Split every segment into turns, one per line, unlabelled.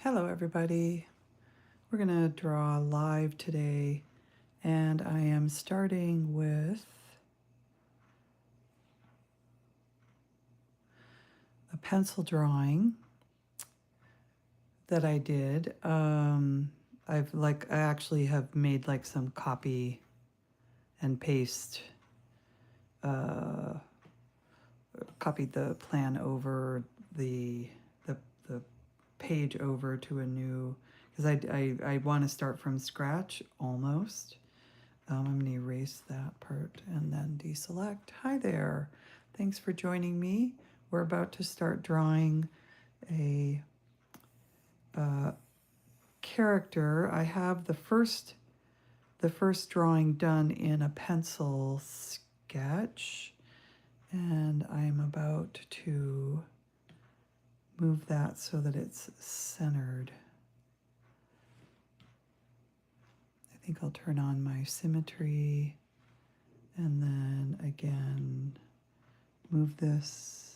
Hello everybody. We're going to draw live today, and I am starting with a pencil drawing that I did. I actually have made like some copy and paste, copied the plan over the page over to a new, because I want to start from scratch almost. I'm going to erase that part and then deselect. Hi there. Thanks for joining me. We're about to start drawing a character. I have the first drawing done in a pencil sketch, and I'm about to move that so that it's centered. I think I'll turn on my symmetry and then again move this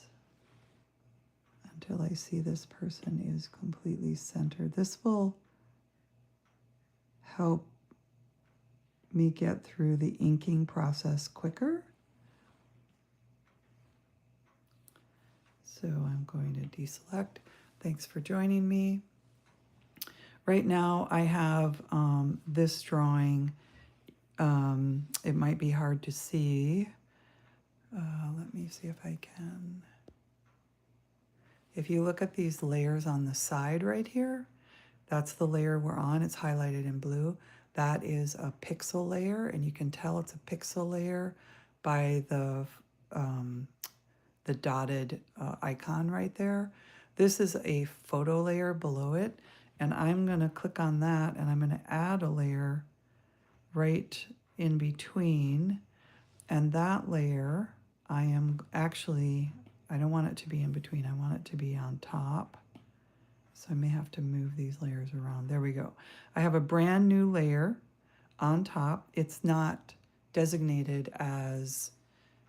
until I see this person is completely centered. This will help me get through the inking process quicker. So I'm going to deselect. Thanks for joining me. Right now I have this drawing. It might be hard to see. Let me see if I can. If you look at these layers on the side right here, that's the layer we're on. It's highlighted in blue. That is a pixel layer, and you can tell it's a pixel layer by the dotted icon right there. This is a photo layer below it, and I'm going to click on that, and I'm going to add a layer right in between. And that layer, I don't want it to be in between. I want it to be on top. So I may have to move these layers around. There we go. I have a brand new layer on top. It's not designated as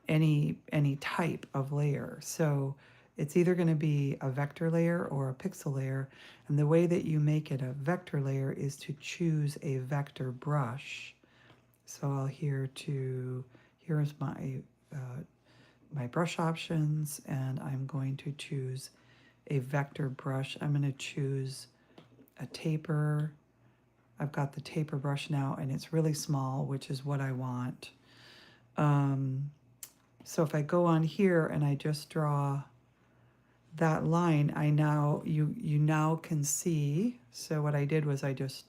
any type of layer. So it's either going to be a vector layer or a pixel layer. And the way that you make it a vector layer is to choose a vector brush. So here's my brush options, and I'm going to choose a vector brush. I'm going to choose a taper. I've got the taper brush now, and it's really small, which is what I want. So if I go on here and I just draw that line, you now can see. So what I did was I just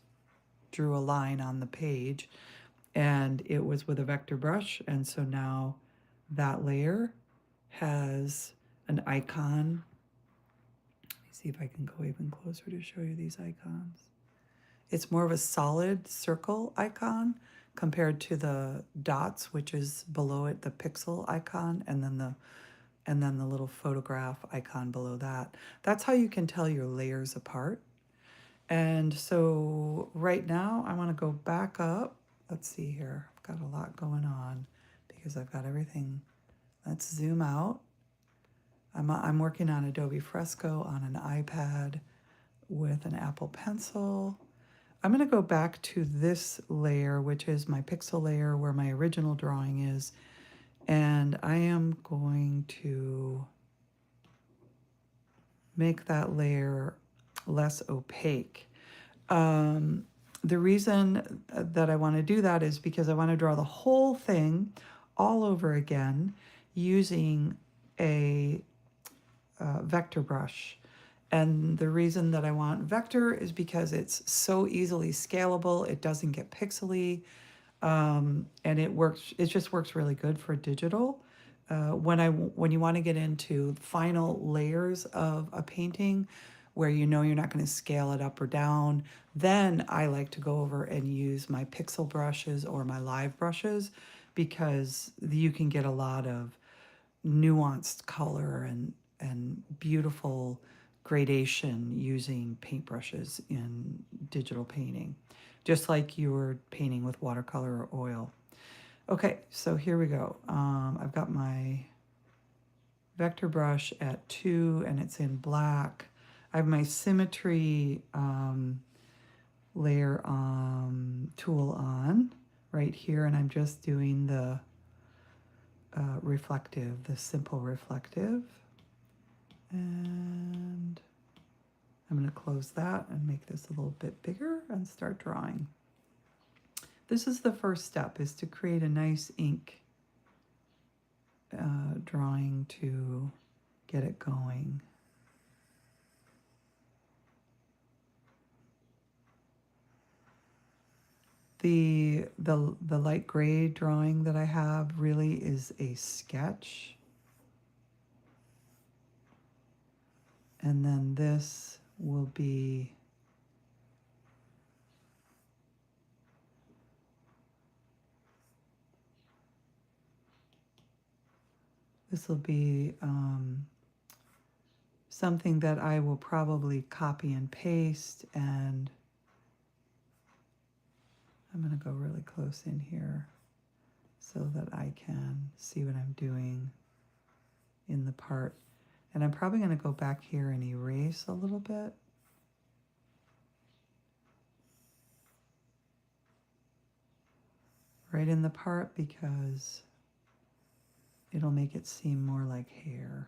drew a line on the page, and it was with a vector brush, and so now that layer has an icon. Let me see if I can go even closer to show you these icons. It's more of a solid circle icon compared to the dots, which is below it, the pixel icon, and then the little photograph icon below that. That's how you can tell your layers apart. And so right now I want to go back up. Let's see here. I've got a lot going on because I've got everything. Let's zoom out. I'm working on Adobe Fresco on an iPad with an Apple Pencil. I'm going to go back to this layer, which is my pixel layer where my original drawing is, and I am going to make that layer less opaque. The reason that I want to do that is because I want to draw the whole thing all over again using a vector brush. And the reason that I want vector is because it's so easily scalable. It doesn't get pixely, and it just works really good for digital. When you want to get into final layers of a painting where you know you're not going to scale it up or down, then I like to go over and use my pixel brushes or my live brushes, because you can get a lot of nuanced color and beautiful gradation using paintbrushes in digital painting, just like you were painting with watercolor or oil. Okay, so here we go. I've got my vector brush at 2 and it's in black. I have my symmetry layer tool on right here, and I'm just doing the reflective, the simple reflective. And I'm going to close that and make this a little bit bigger and start drawing. This is the first step, is to create a nice ink drawing to get it going. The light gray drawing that I have really is a sketch. And then this will be something that I will probably copy and paste, and I'm going to go really close in here so that I can see what I'm doing in the part. And I'm probably going to go back here and erase a little bit. Right in the part, because it'll make it seem more like hair.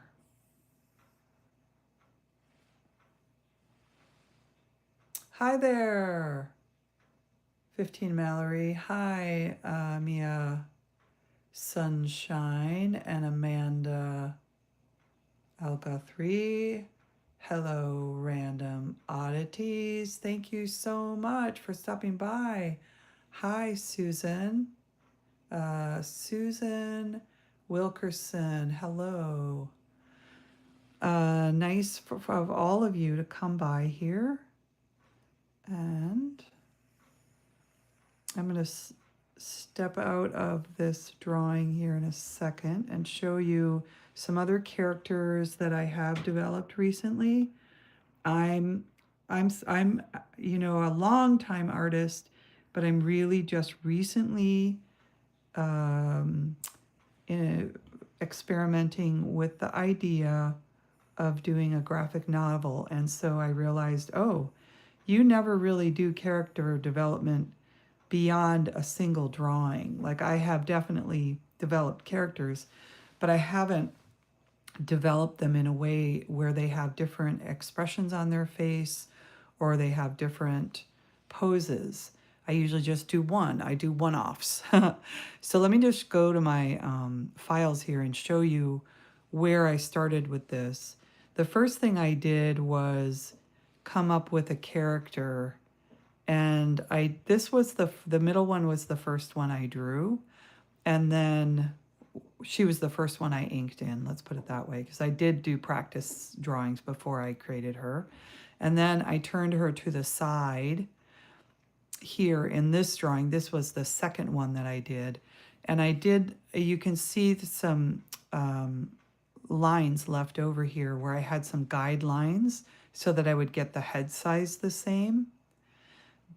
Hi there, 15 Mallory. Hi, Mia Sunshine and Amanda Alga 3. Hello, Random Oddities. Thank you so much for stopping by. Hi, Susan. Susan Wilkerson. Hello. Nice of all of you to come by here. And I'm going to step out of this drawing here in a second and show you some other characters that I have developed recently. I'm you know, a long time artist, but I'm really just recently experimenting with the idea of doing a graphic novel. And so I realized, oh, you never really do character development beyond a single drawing. Like, I have definitely developed characters, but I haven't developed them in a way where they have different expressions on their face or they have different poses. I usually just do one. I do one-offs. So let me just go to my files here and show you where I started with this. The first thing I did was come up with a character, and this was the middle one was the first one I drew, and then she was the first one I inked in, let's put it that way, because I did do practice drawings before I created her. And then I turned her to the side here in this drawing. This was the second one that I did. And I did, you can see some lines left over here where I had some guidelines so that I would get the head size the same.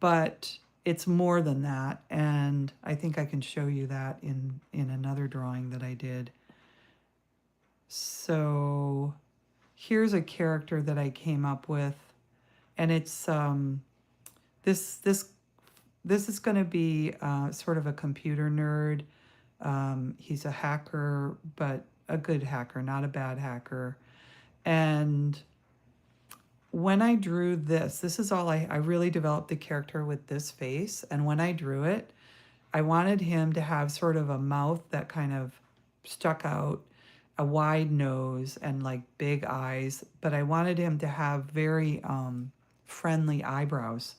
But it's more than that, and I think I can show you that in another drawing that I did. So here's a character that I came up with, and it's this is going to be sort of a computer nerd. He's a hacker, but a good hacker, not a bad hacker. And when I drew this is all I really developed the character with this face. And when I drew it, I wanted him to have sort of a mouth that kind of stuck out, a wide nose, and like big eyes. But I wanted him to have very friendly eyebrows.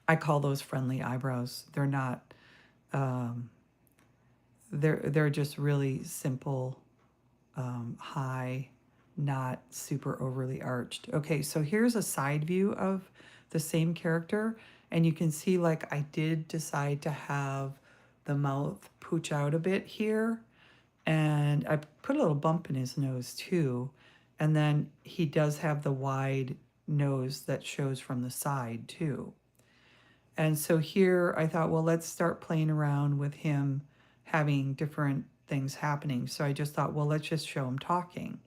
I call those friendly eyebrows. They're not, they're just really simple, high, not super overly arched. Okay, so here's a side view of the same character, and you can see like I did decide to have the mouth pooch out a bit here, and I put a little bump in his nose too, and then he does have the wide nose that shows from the side too. And so here I thought, well, let's start playing around with him having different things happening. So I just thought, well, let's just show him talking.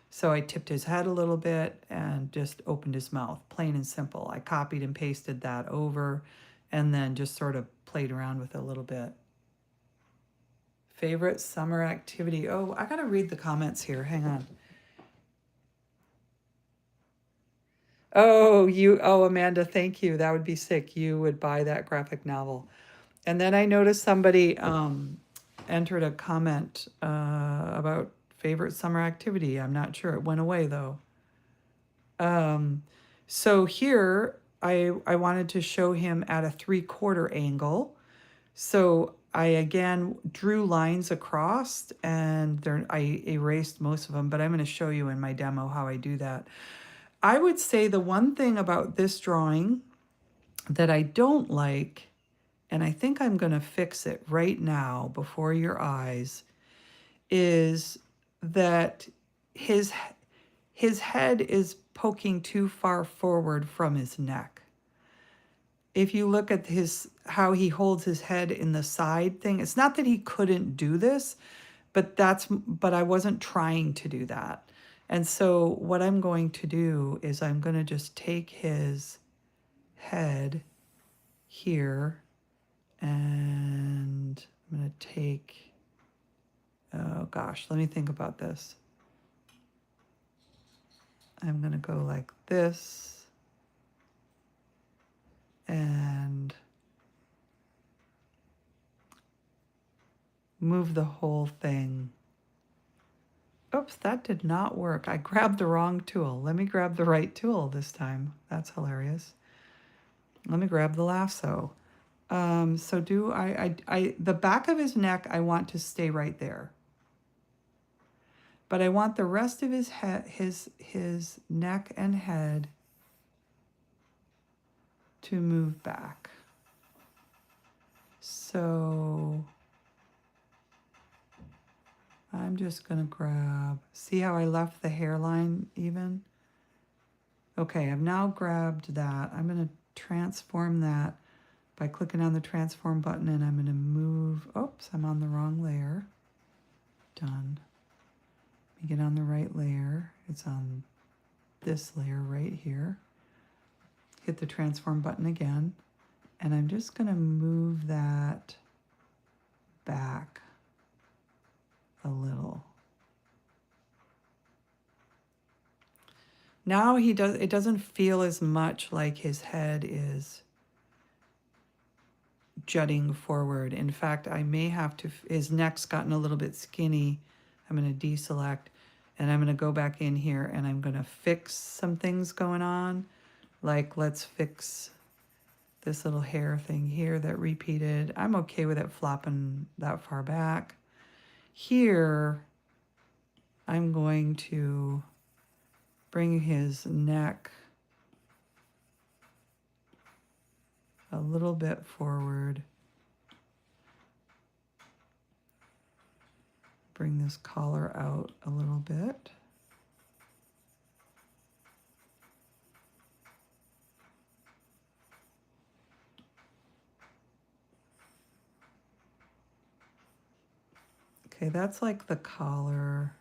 So I tipped his head a little bit and just opened his mouth, plain and simple. I copied and pasted that over and then just sort of played around with it a little bit. Favorite summer activity. Oh, I got to read the comments here. Hang on. Oh, Amanda, thank you. That would be sick. You would buy that graphic novel. And then I noticed somebody entered a comment about favorite summer activity. I'm not sure. It went away though. So here I wanted to show him at a 3/4 angle. So I again drew lines across and there I erased most of them, but I'm going to show you in my demo how I do that. I would say the one thing about this drawing that I don't like, and I think I'm going to fix it right now before your eyes, is that his head is poking too far forward from his neck. If you look at how he holds his head in the side thing, it's not that he couldn't do this, but I wasn't trying to do that. And so what I'm going to do is I'm going to just take his head here and I'm going to take, oh gosh, let me think about this. I'm going to go like this and move the whole thing. Oops, that did not work. I grabbed the wrong tool. Let me grab the right tool this time. That's hilarious. Let me grab the lasso. So the back of his neck, I want to stay right there. But I want the rest of his head, his neck and head to move back. So I'm just going to grab, see how I left the hairline even? Okay, I've now grabbed that. I'm going to transform that by clicking on the transform button and I'm going to move, oops, I'm on the wrong layer. Done. Let me get on the right layer. It's on this layer right here. Hit the transform button again. And I'm just going to move that back a little. Now it doesn't feel as much like his head is jutting forward. In fact, I may have to, his neck's gotten a little bit skinny. I'm going to deselect and I'm going to go back in here and I'm going to fix some things going on. Like let's fix this little hair thing here that repeated. I'm okay with it flopping that far back. Here, I'm going to bring his neck a little bit forward. Bring this collar out a little bit. Okay, that's like the collar.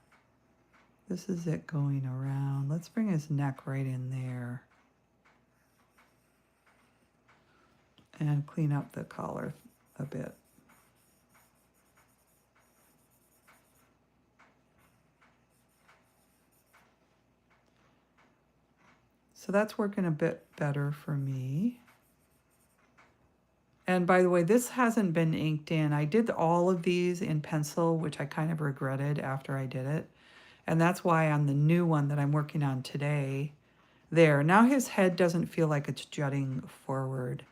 This is it going around. Let's bring his neck right in there. And clean up the collar a bit. So that's working a bit better for me. And by the way, this hasn't been inked in. I did all of these in pencil, which I kind of regretted after I did it. And that's why on the new one that I'm working on today, there. Now his head doesn't feel like it's jutting forward.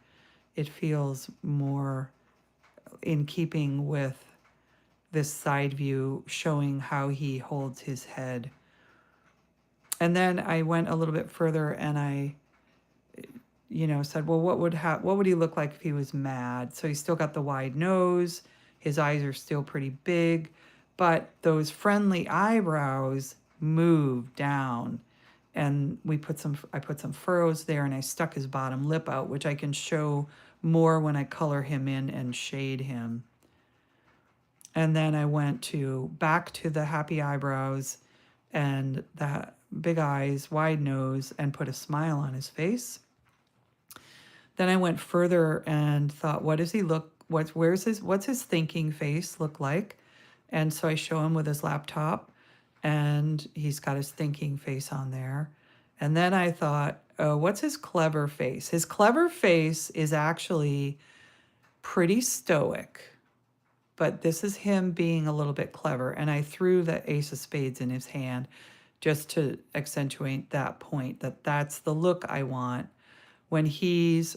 It feels more in keeping with this side view showing how he holds his head. And then I went a little bit further and I said, well, what would he look like if he was mad? So he's still got the wide nose. His eyes are still pretty big, but those friendly eyebrows move down. And I put some furrows there and I stuck his bottom lip out, which I can show more when I color him in and shade him. And then I went back to the happy eyebrows and that big eyes, wide nose, and put a smile on his face. Then I went further and thought, what does he look? What's his thinking face look like? And so I show him with his laptop, and he's got his thinking face on there. And then I thought, oh, what's his clever face? His clever face is actually pretty stoic, but this is him being a little bit clever. And I threw the ace of spades in his hand just to accentuate that point, that that's the look I want when he's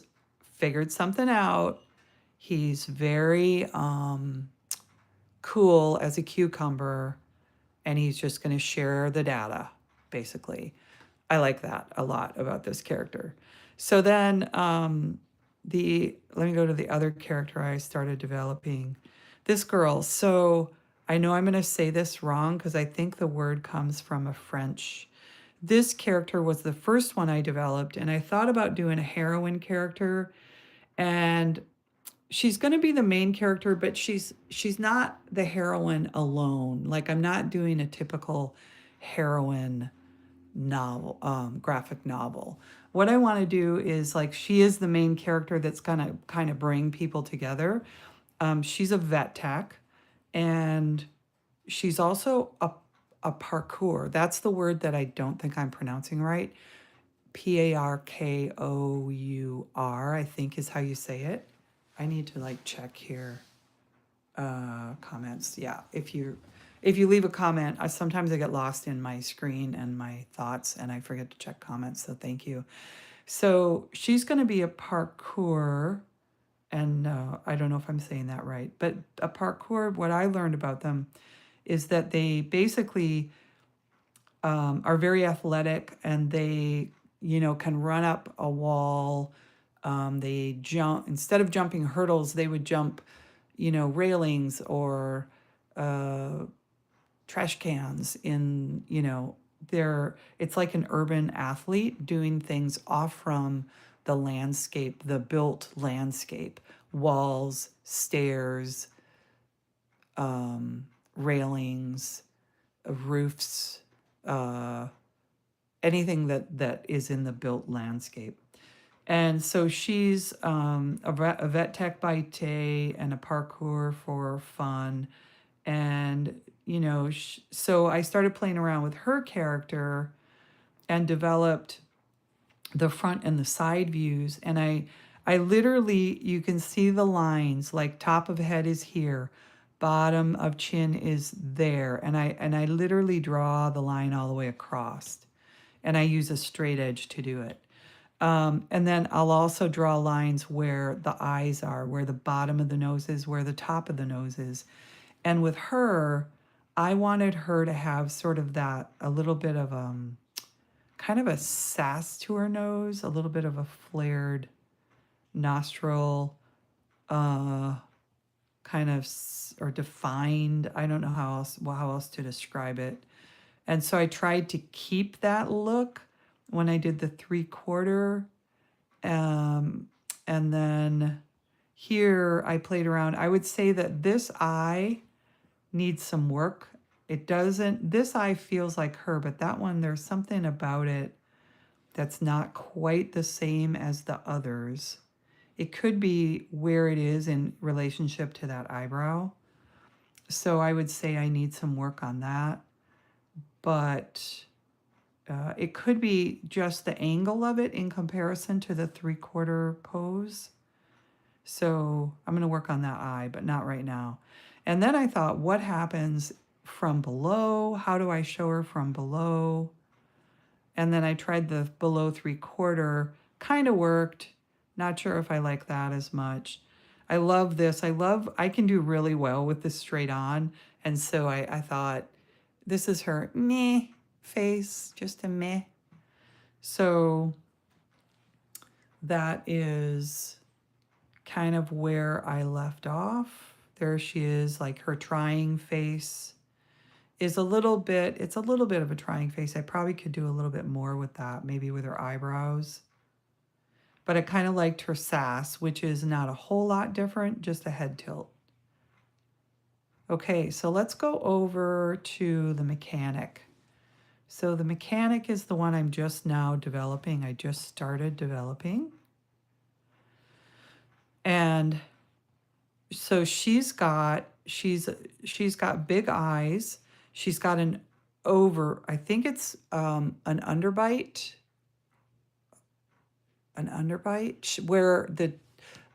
figured something out. He's very cool as a cucumber, and he's just going to share the data, basically. I like that a lot about this character. So then let me go to the other character I started developing. This girl. So I know I'm going to say this wrong because I think the word comes from a French. This character was the first one I developed, and I thought about doing a heroine character, and she's going to be the main character, but she's not the heroine alone. Like, I'm not doing a typical heroine novel, graphic novel. What I want to do is, like, she is the main character that's gonna kind of bring people together. She's a vet tech, and she's also a parkour. That's the word that I don't think I'm pronouncing right. Parkour, I think is how you say it. I need to like check here. Comments. Yeah, if you leave a comment, sometimes I get lost in my screen and my thoughts, and I forget to check comments. So thank you. So she's going to be a parkour, and I don't know if I'm saying that right, but a parkour. What I learned about them is that they basically are very athletic, and they can run up a wall. They jump, instead of jumping hurdles, they would jump railings or trash cans in, it's like an urban athlete doing things off from the landscape, the built landscape, walls, stairs, railings, roofs, anything that is in the built landscape. And so she's a vet tech by day and a parkour for fun. And, so I started playing around with her character and developed the front and the side views. And I literally, you can see the lines, like top of head is here, bottom of chin is there. And I literally draw the line all the way across. And I use a straight edge to do it. And then I'll also draw lines where the eyes are, where the bottom of the nose is, where the top of the nose is. And with her, I wanted her to have sort of that, a little bit of kind of a sass to her nose, a little bit of a flared nostril, kind of, or defined. I don't know how else to describe it. And so I tried to keep that look when I did the 3/4. And then here I played around. I would say that this eye needs some work. It doesn't, this eye feels like her, but that one, there's something about it that's not quite the same as the others. It could be where it is in relationship to that eyebrow. So I would say I need some work on that. But it could be just the angle of it in comparison to the 3/4 pose. So I'm going to work on that eye, but not right now. And then I thought, what happens from below? How do I show her from below? And then I tried the below 3/4, kind of worked. Not sure if I like that as much. I love this. I can do really well with this straight on. And so I thought, this is her meh face, just a meh. So that is kind of where I left off. There she is, like her trying face is it's a little bit of a trying face. I probably could do a little bit more with that, maybe with her eyebrows. But I kind of liked her sass, which is not a whole lot different, just a head tilt. Okay, so let's go over to the mechanic. So the mechanic is the one I'm just now developing. I just started developing. And so she's got big eyes. She's got I think it's an underbite, where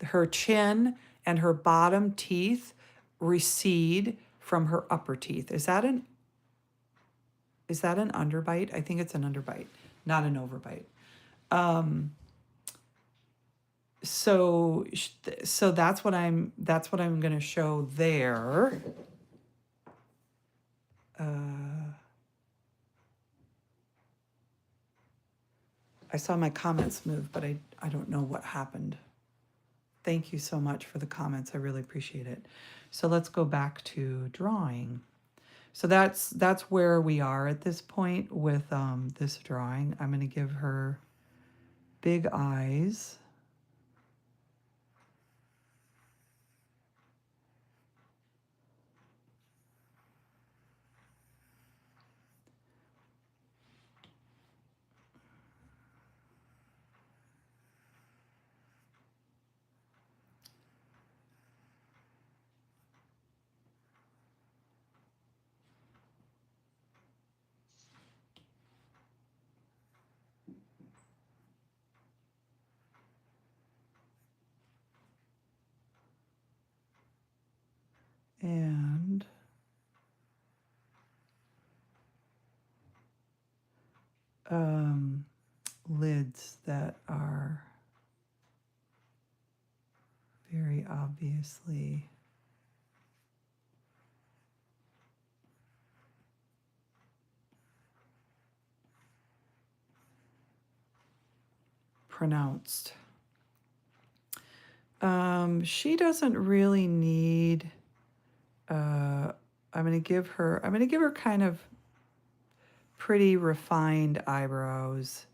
her chin and her bottom teeth recede from her upper teeth. Is that an underbite? I think it's an underbite, not an overbite. So that's what I'm going to show there. I saw my comments move, but I don't know what happened. Thank you so much for the comments. I really appreciate it. So let's go back to drawing. So that's where we are at this point with this drawing. I'm going to give her big eyes. And lids that are very obviously pronounced. She doesn't really need, I'm going to give her kind of pretty refined eyebrows.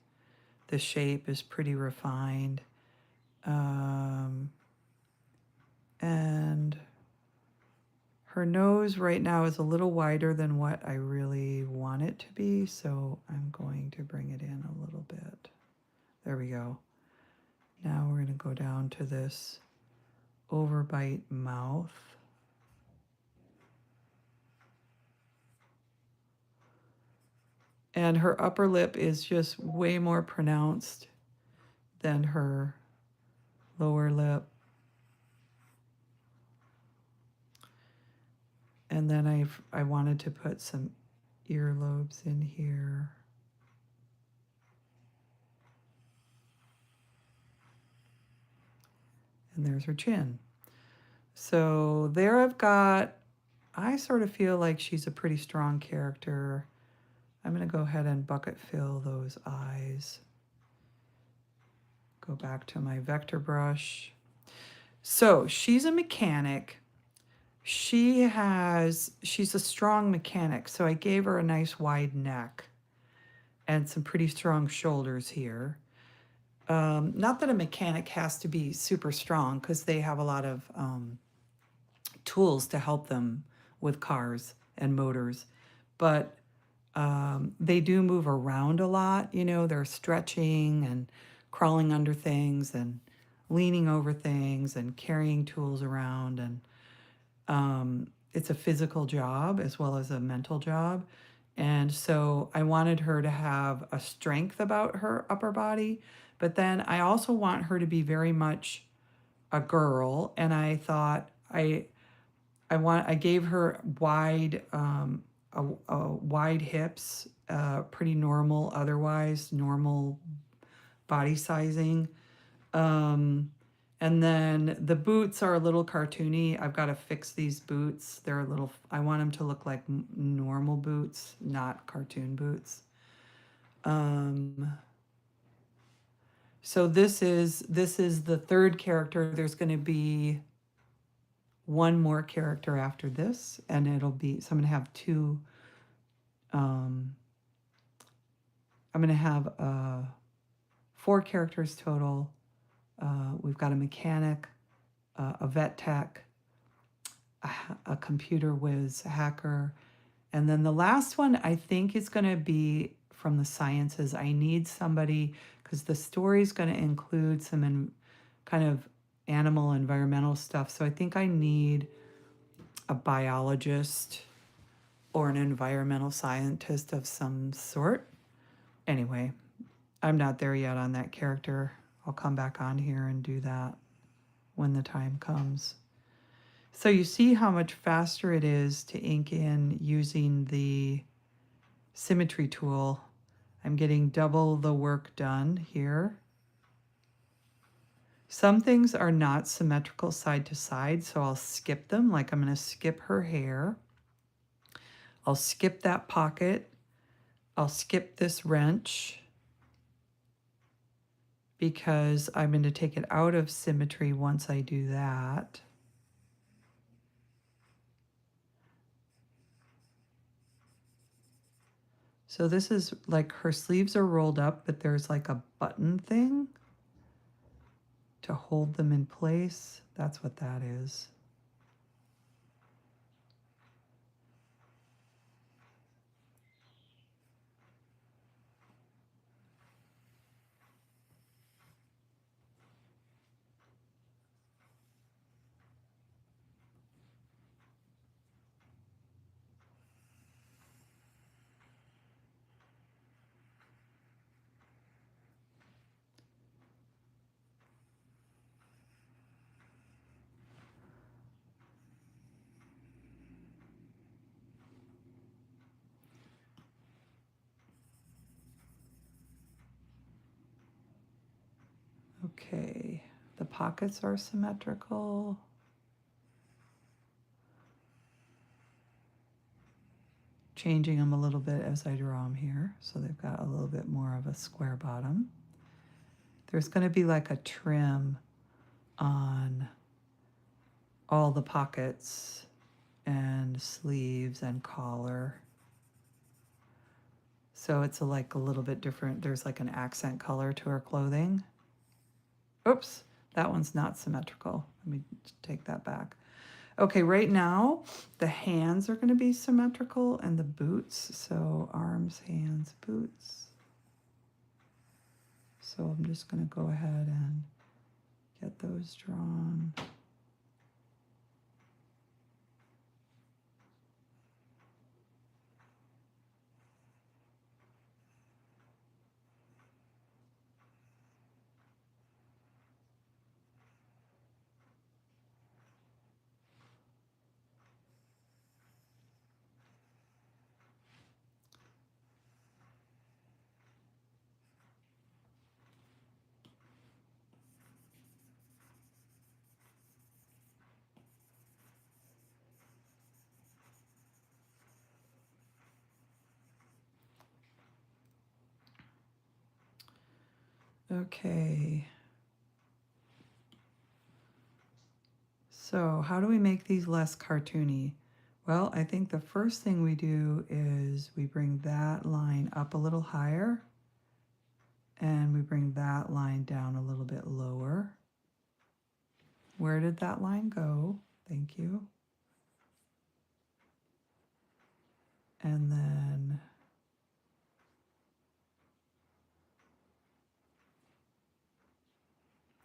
The shape is pretty refined. And her nose right now is a little wider than what I really want it to be, so I'm going to bring it in a little bit. There we go. Now we're going to go down to this overbite mouth. And her upper lip is just way more pronounced than her lower lip. And then I wanted to put some earlobes in here. And there's her chin. So there I sort of feel like she's a pretty strong character. I'm going to go ahead and bucket fill those eyes. Go back to my vector brush. So she's a mechanic. She's a strong mechanic. So I gave her a nice wide neck and some pretty strong shoulders here. Not that a mechanic has to be super strong, because they have a lot of tools to help them with cars and motors, but they do move around a lot. They're stretching and crawling under things and leaning over things and carrying tools around. And it's a physical job as well as a mental job. And so I wanted her to have a strength about her upper body, but then I also want her to be very much a girl. And I thought I gave her wide wide hips, pretty normal, otherwise normal body sizing. And then the boots are a little cartoony. I've got to fix these boots. They're a little, I want them to look like normal boots, not cartoon boots. So this is the third character. There's going to be one more character after this, and so I'm going to have two. I'm going to have 4 characters total. We've got a mechanic, a vet tech, a computer whiz hacker, And then the last one I think is going to be from the sciences. I need somebody, because the story is going to include some kind of animal environmental stuff. So I think I need a biologist or an environmental scientist of some sort. Anyway, I'm not there yet on that character. I'll come back on here and do that when the time comes. So you see how much faster it is to ink in using the symmetry tool. I'm getting double the work done here. Some things are not symmetrical side to side, so I'll skip them. Like I'm going to skip her hair. I'll skip that pocket. I'll skip this wrench because I'm going to take it out of symmetry once I do that. So this is like her sleeves are rolled up, but there's like a button thing to hold them in place. That's what that is. Okay, the pockets are symmetrical. Changing them a little bit as I draw them here, so they've got a little bit more of a square bottom. There's going to be like a trim on all the pockets and sleeves and collar. So it's like a little bit different. There's like an accent color to her clothing. Oops, that one's not symmetrical. Let me take that back. Okay, right now the hands are going to be symmetrical and the boots. So arms, hands, boots. So I'm just going to go ahead and get those drawn. Okay. So how do we make these less cartoony? Well, I think the first thing we do is we bring that line up a little higher and we bring that line down a little bit lower. Where did that line go? Thank you. And then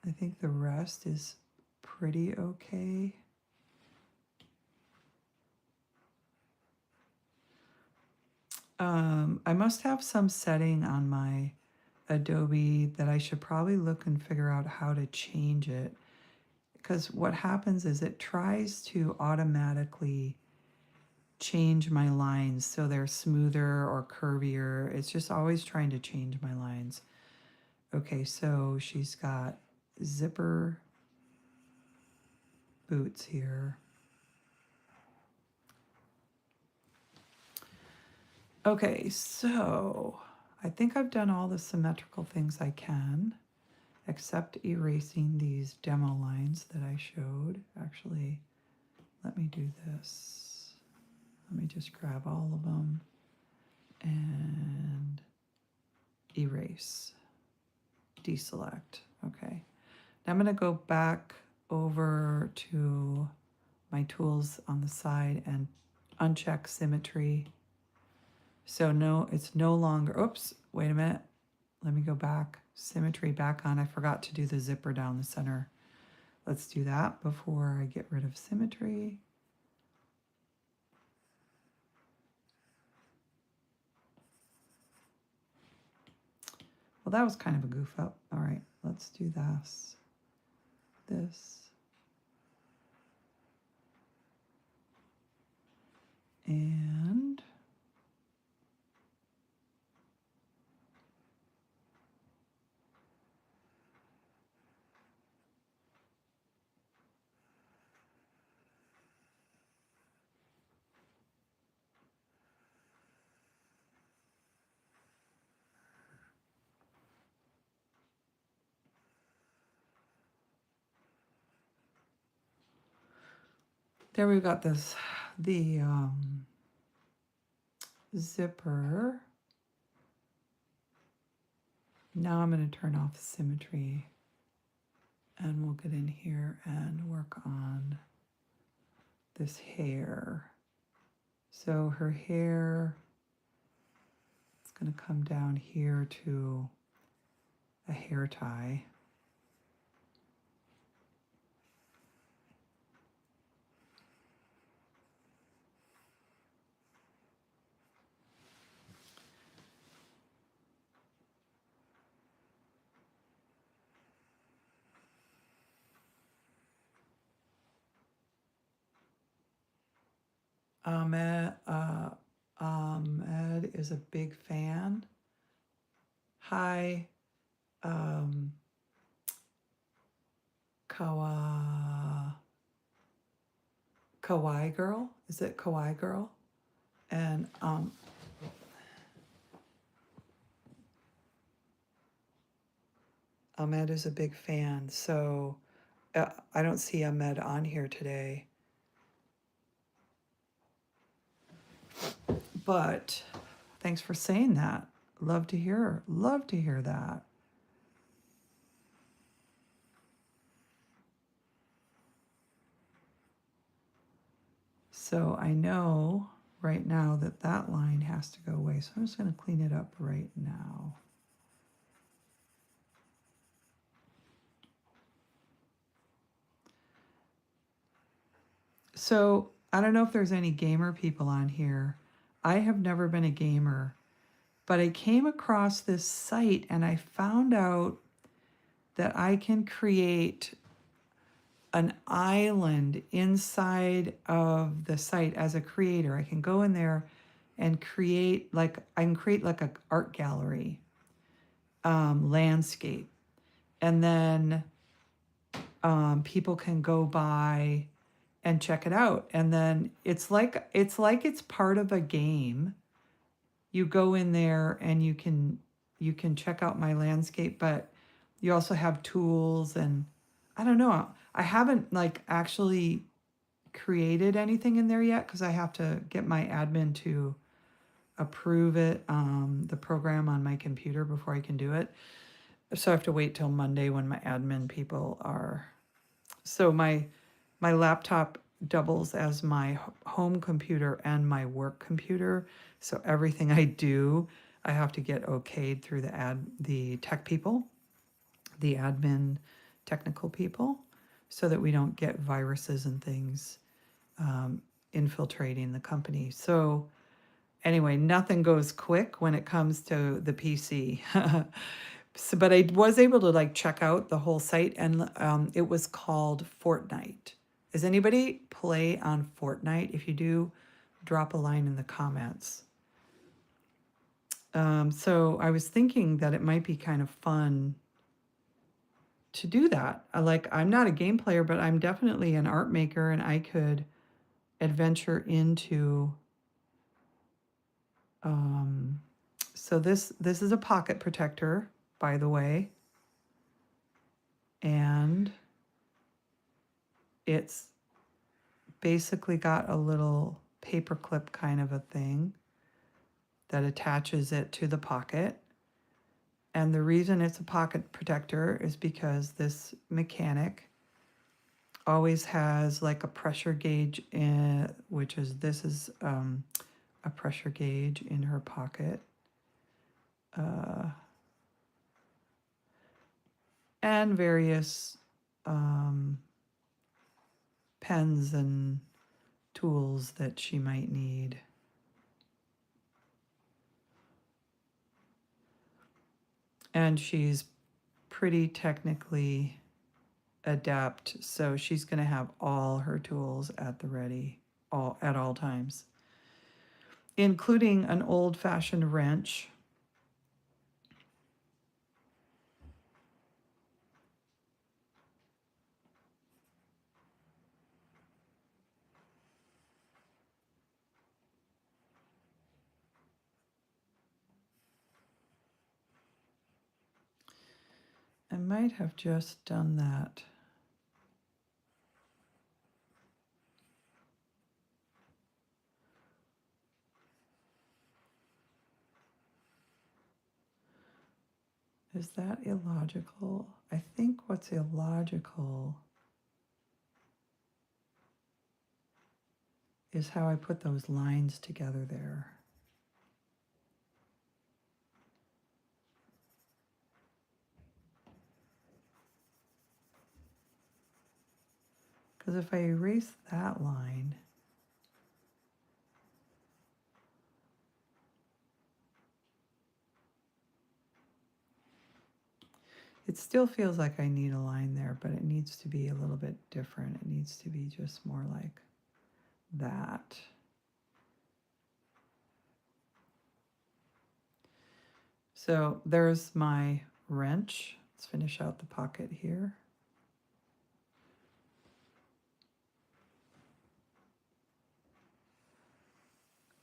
I think the rest is pretty okay. I must have some setting on my Adobe that I should probably look and figure out how to change it. Because what happens is it tries to automatically change my lines so they're smoother or curvier. It's just always trying to change my lines. Okay, so she's got zipper boots here. Okay, so I think I've done all the symmetrical things I can, except erasing these demo lines that I showed. Actually, let me do this. Let me just grab all of them and erase, deselect. Okay, now I'm going to go back over to my tools on the side and uncheck symmetry. So no, it's no longer, oops, wait a minute. Let me go back. Symmetry back on. I forgot to do the zipper down the center. Let's do that before I get rid of symmetry. Well, that was kind of a goof up. All right, let's do this. And there we've got this, the zipper. Now I'm going to turn off symmetry and we'll get in here and work on this hair. So her hair is going to come down here to a hair tie. Ahmed is a big fan. Hi, Kawaii Girl. Is it Kawaii Girl? And Ahmed is a big fan. So I don't see Ahmed on here today. But thanks for saying that. Love to hear that. So I know right now that that line has to go away. So I'm just going to clean it up right now. So I don't know if there's any gamer people on here. I have never been a gamer, but I came across this site and I found out that I can create an island inside of the site as a creator. I can go in there and create like, I can create like an art gallery, landscape. And then people can go by and check it out. And then it's like it's part of a game. You go in there and you can check out my landscape, but you also have tools. And I don't know, I haven't like actually created anything in there yet because I have to get my admin to approve it, the program on my computer before I can do it. So I have to wait till Monday when my admin people are. So my laptop doubles as my home computer and my work computer. So everything I do, I have to get okayed through the tech people, the admin technical people, so that we don't get viruses and things infiltrating the company. So anyway, nothing goes quick when it comes to the PC. So, but I was able to like check out the whole site, and it was called Fortnite. Does anybody play on Fortnite? If you do, drop a line in the comments. So I was thinking that it might be kind of fun to do that. I'm not a game player, but I'm definitely an art maker, and I could adventure into. So this is a pocket protector, by the way, and it's basically got a little paper clip kind of a thing that attaches it to the pocket. And the reason it's a pocket protector is because this mechanic always has like a pressure gauge in, which is, this is a pressure gauge in her pocket. And various pens and tools that she might need. And she's pretty technically adept, so she's going to have all her tools at the ready at all times, including an old-fashioned wrench. I might have just done that. Is that illogical? I think what's illogical is how I put those lines together there. Because if I erase that line, it still feels like I need a line there, but it needs to be a little bit different. It needs to be just more like that. So there's my wrench. Let's finish out the pocket here.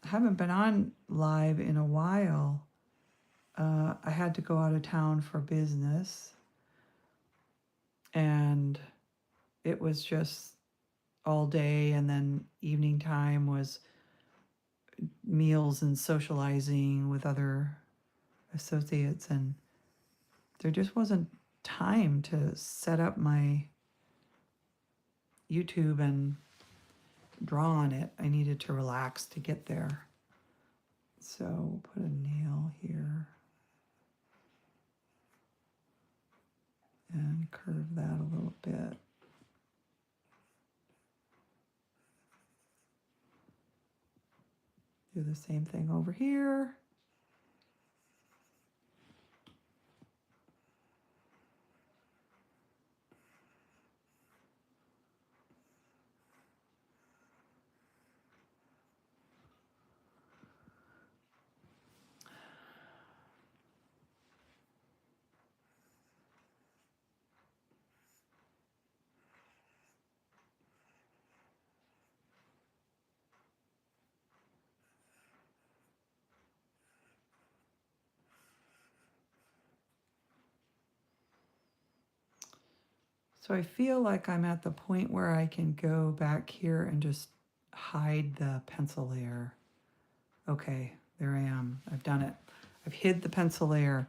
I haven't been on live in a while. I had to go out of town for business, and it was just all day, and then evening time was meals and socializing with other associates, and there just wasn't time to set up my YouTube and draw on it. I needed to relax to get there. So we'll put a nail here and curve that a little bit. Do the same thing over here. So I feel like I'm at the point where I can go back here and just hide the pencil layer. Okay, there I am. I've done it. I've hid the pencil layer.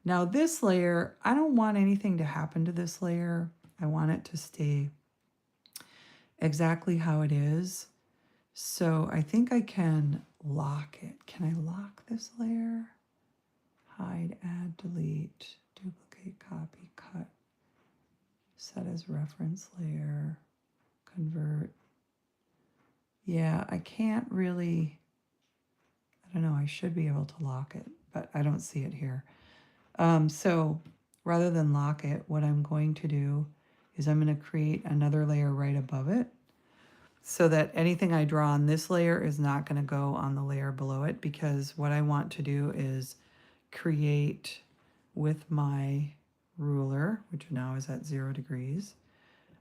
Now this layer, I don't want anything to happen to this layer. I want it to stay exactly how it is. So I think I can lock it. Can I lock this layer? Hide, add, delete, duplicate, copy, cut, set as reference layer, convert. Yeah, I can't really, I don't know, I should be able to lock it, but I don't see it here. So rather than lock it, what I'm going to do is I'm going to create another layer right above it so that anything I draw on this layer is not going to go on the layer below it, because what I want to do is create with my ruler, which now is at 0 degrees.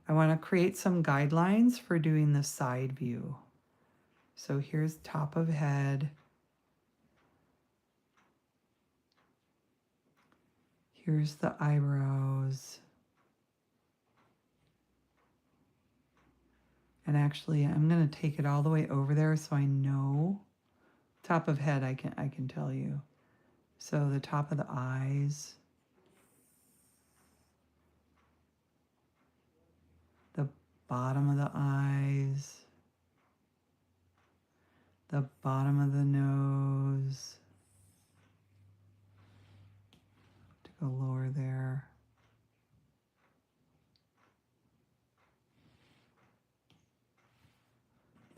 I want to create some guidelines for doing the side view. So here's top of head. Here's the eyebrows. And actually, I'm going to take it all the way over there so I know. Top of head, I can tell you. So the top of the eyes. The bottom of the eyes. the bottom of the nose, to go lower there.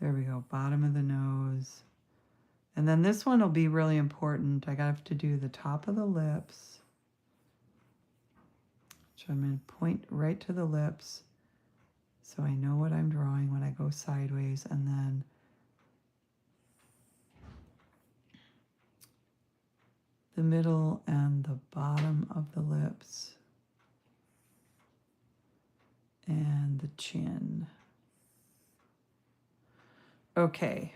There we go, bottom of the nose. And then this one will be really important. I have to do the top of the lips. So I'm going to point right to the lips so I know what I'm drawing when I go sideways, and then the middle and the bottom of the lips and the chin. Okay.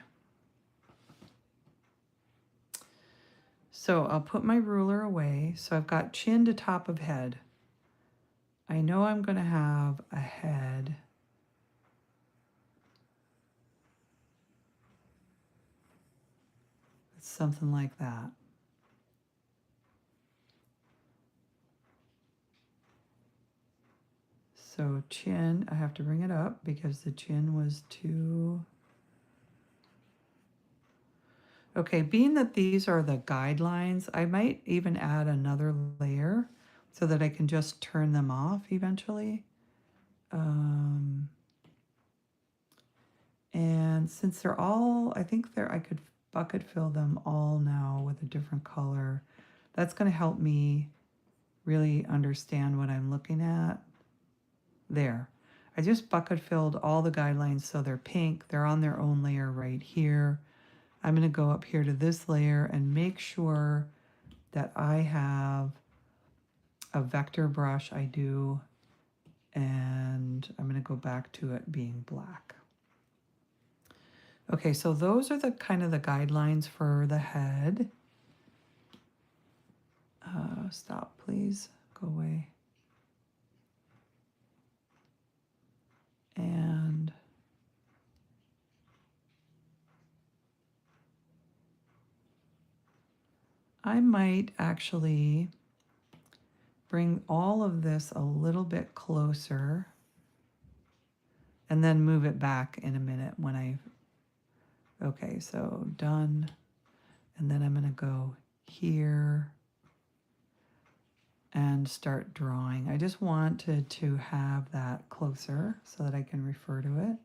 So I'll put my ruler away. So I've got chin to top of head. I know I'm going to have a head. It's something like that. So chin, I have to bring it up because the chin was too... Okay, being that these are the guidelines, I might even add another layer so that I can just turn them off eventually. And since they're all, I think I could bucket fill them all now with a different color. That's going to help me really understand what I'm looking at. There. I just bucket filled all the guidelines so they're pink. They're on their own layer right here. I'm going to go up here to this layer and make sure that I have a vector brush. I do. And I'm going to go back to it being black. Okay, so those are the kind of the guidelines for the head. Stop, please. Go away. And I might actually bring all of this a little bit closer and then move it back in a minute when okay, so done. And then I'm going to go here and start drawing. I just wanted to have that closer so that I can refer to it.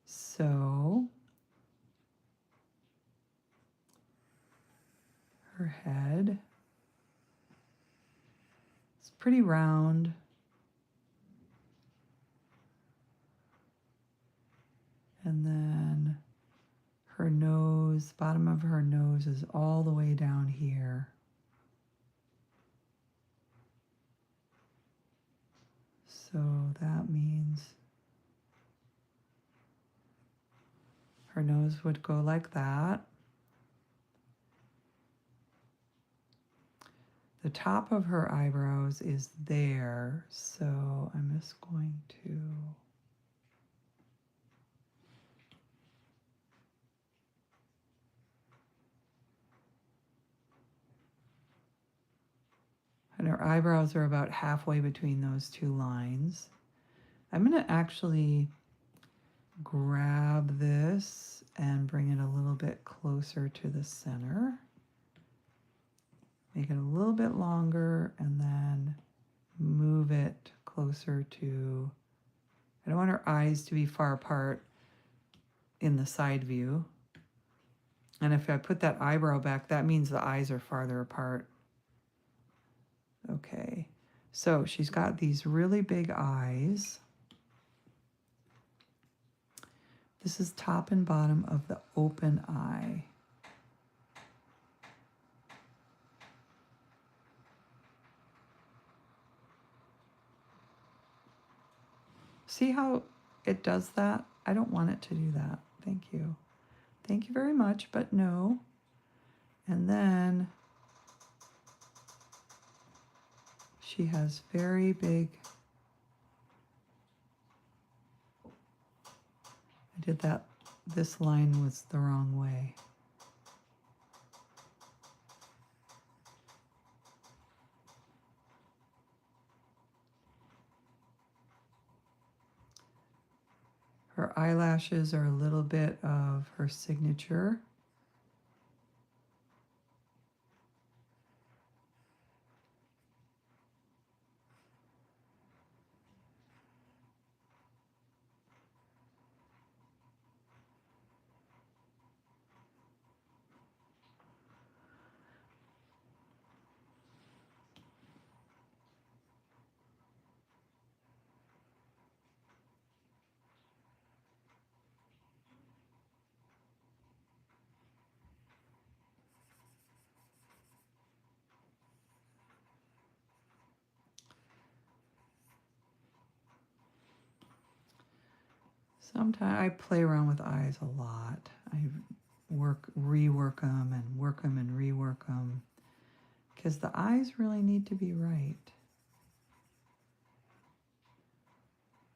So her head, it's pretty round. And then her nose, bottom of her nose is all the way down here. So that means her nose would go like that. The top of her eyebrows is there, so I'm just going to... And her eyebrows are about halfway between those two lines. I'm going to actually grab this and bring it a little bit closer to the center. Make it a little bit longer and then move it closer to... I don't want her eyes to be far apart in the side view. And if I put that eyebrow back, that means the eyes are farther apart. Okay, so she's got these really big eyes. This is top and bottom of the open eye. See how it does that? I don't want it to do that. Thank you. Thank you very much, but no. And then she has very big... I did that. This line was the wrong way. Her eyelashes are a little bit of her signature. Sometimes I play around with eyes a lot. I rework them and work them and rework them because the eyes really need to be right.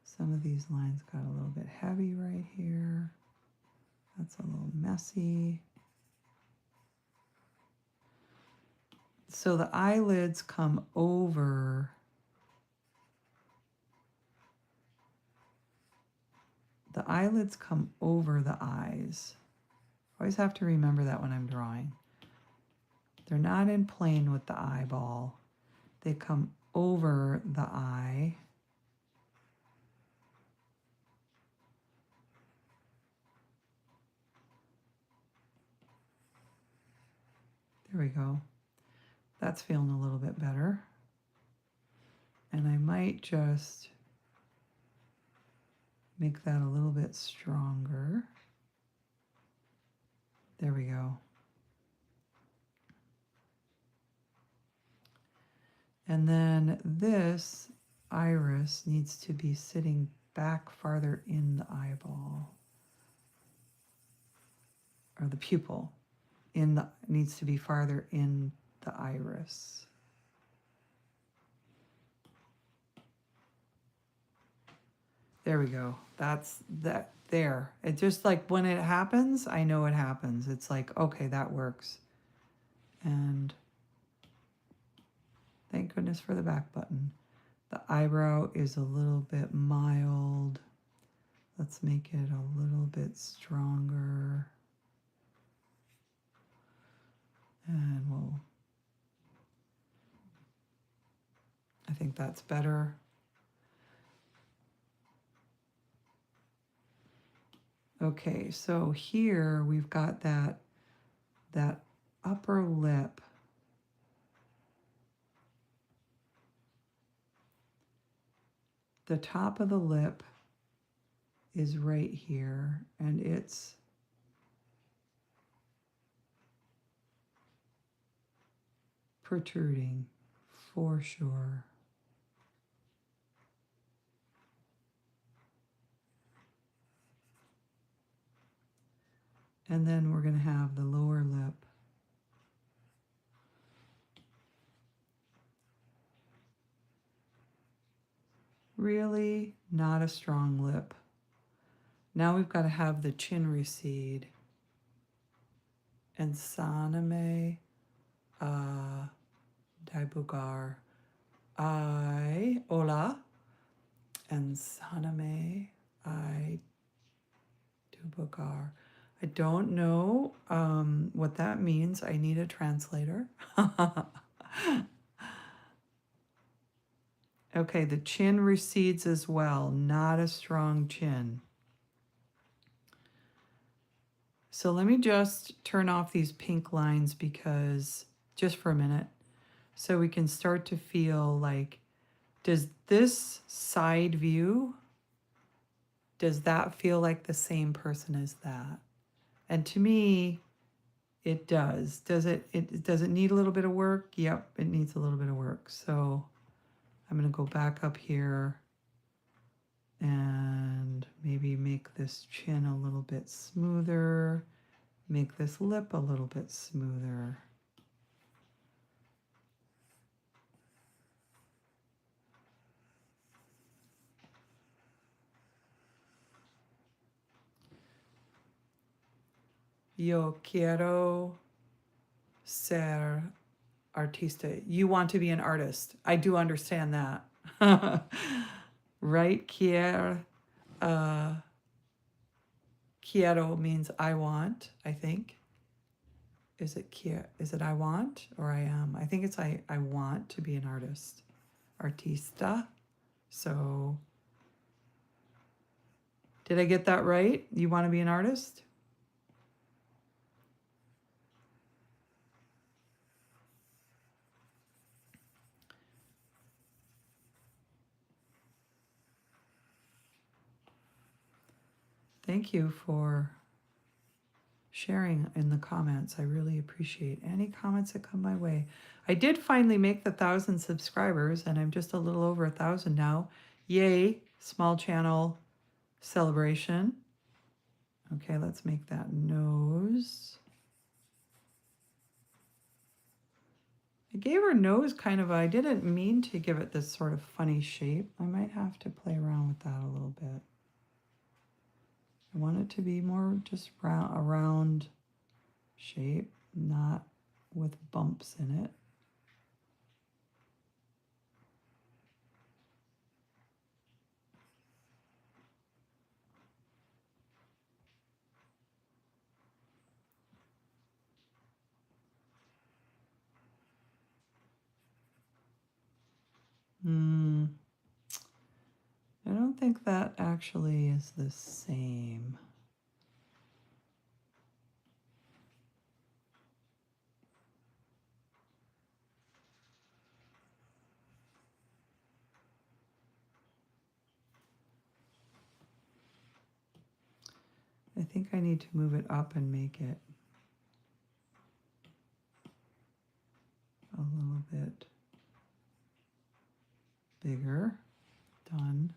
Some of these lines got a little bit heavy right here. That's a little messy. So the eyelids come over the eyes. Always have to remember that when I'm drawing. They're not in plane with the eyeball. They come over the eye. There we go. That's feeling a little bit better. And I might just make that a little bit stronger. There we go. And then this iris needs to be sitting back farther in the eyeball, or the pupil needs to be farther in the iris. There we go. That's that there. It just like when it happens, I know it happens. It's like, okay, that works. And thank goodness for the back button. The eyebrow is a little bit mild. Let's make it a little bit stronger. And I think that's better. Okay, so here we've got that upper lip. The top of the lip is right here, and it's protruding for sure. And then we're going to have the lower lip. Really not a strong lip. Now we've got to have the chin recede. And Saname Daibugar I Ola and Saname I Dubugar. I don't know what that means. I need a translator. Okay, the chin recedes as well. Not a strong chin. So let me just turn off these pink lines because just for a minute, so we can start to feel like, does this side view, does that feel like the same person as that? And to me, it does. Does it need a little bit of work? Yep, it needs a little bit of work. So I'm going to go back up here and maybe make this chin a little bit smoother, make this lip a little bit smoother. Yo quiero ser artista. You want to be an artist. I do understand that. Right, Kier? Quiero means I want, I think. Is it I want or I am? I think it's I want to be an artist. Artista. So did I get that right? You want to be an artist? Thank you for sharing in the comments. I really appreciate any comments that come my way. I did finally make the 1,000 subscribers, and I'm just a little over 1,000 now. Yay, small channel celebration. Okay, let's make that nose. I gave her nose kind of, I didn't mean to give it this sort of funny shape. I might have to play around with that a little bit. I want it to be more just a round shape, not with bumps in it. I don't think that actually is the same. I think I need to move it up and make it a little bit bigger. Done.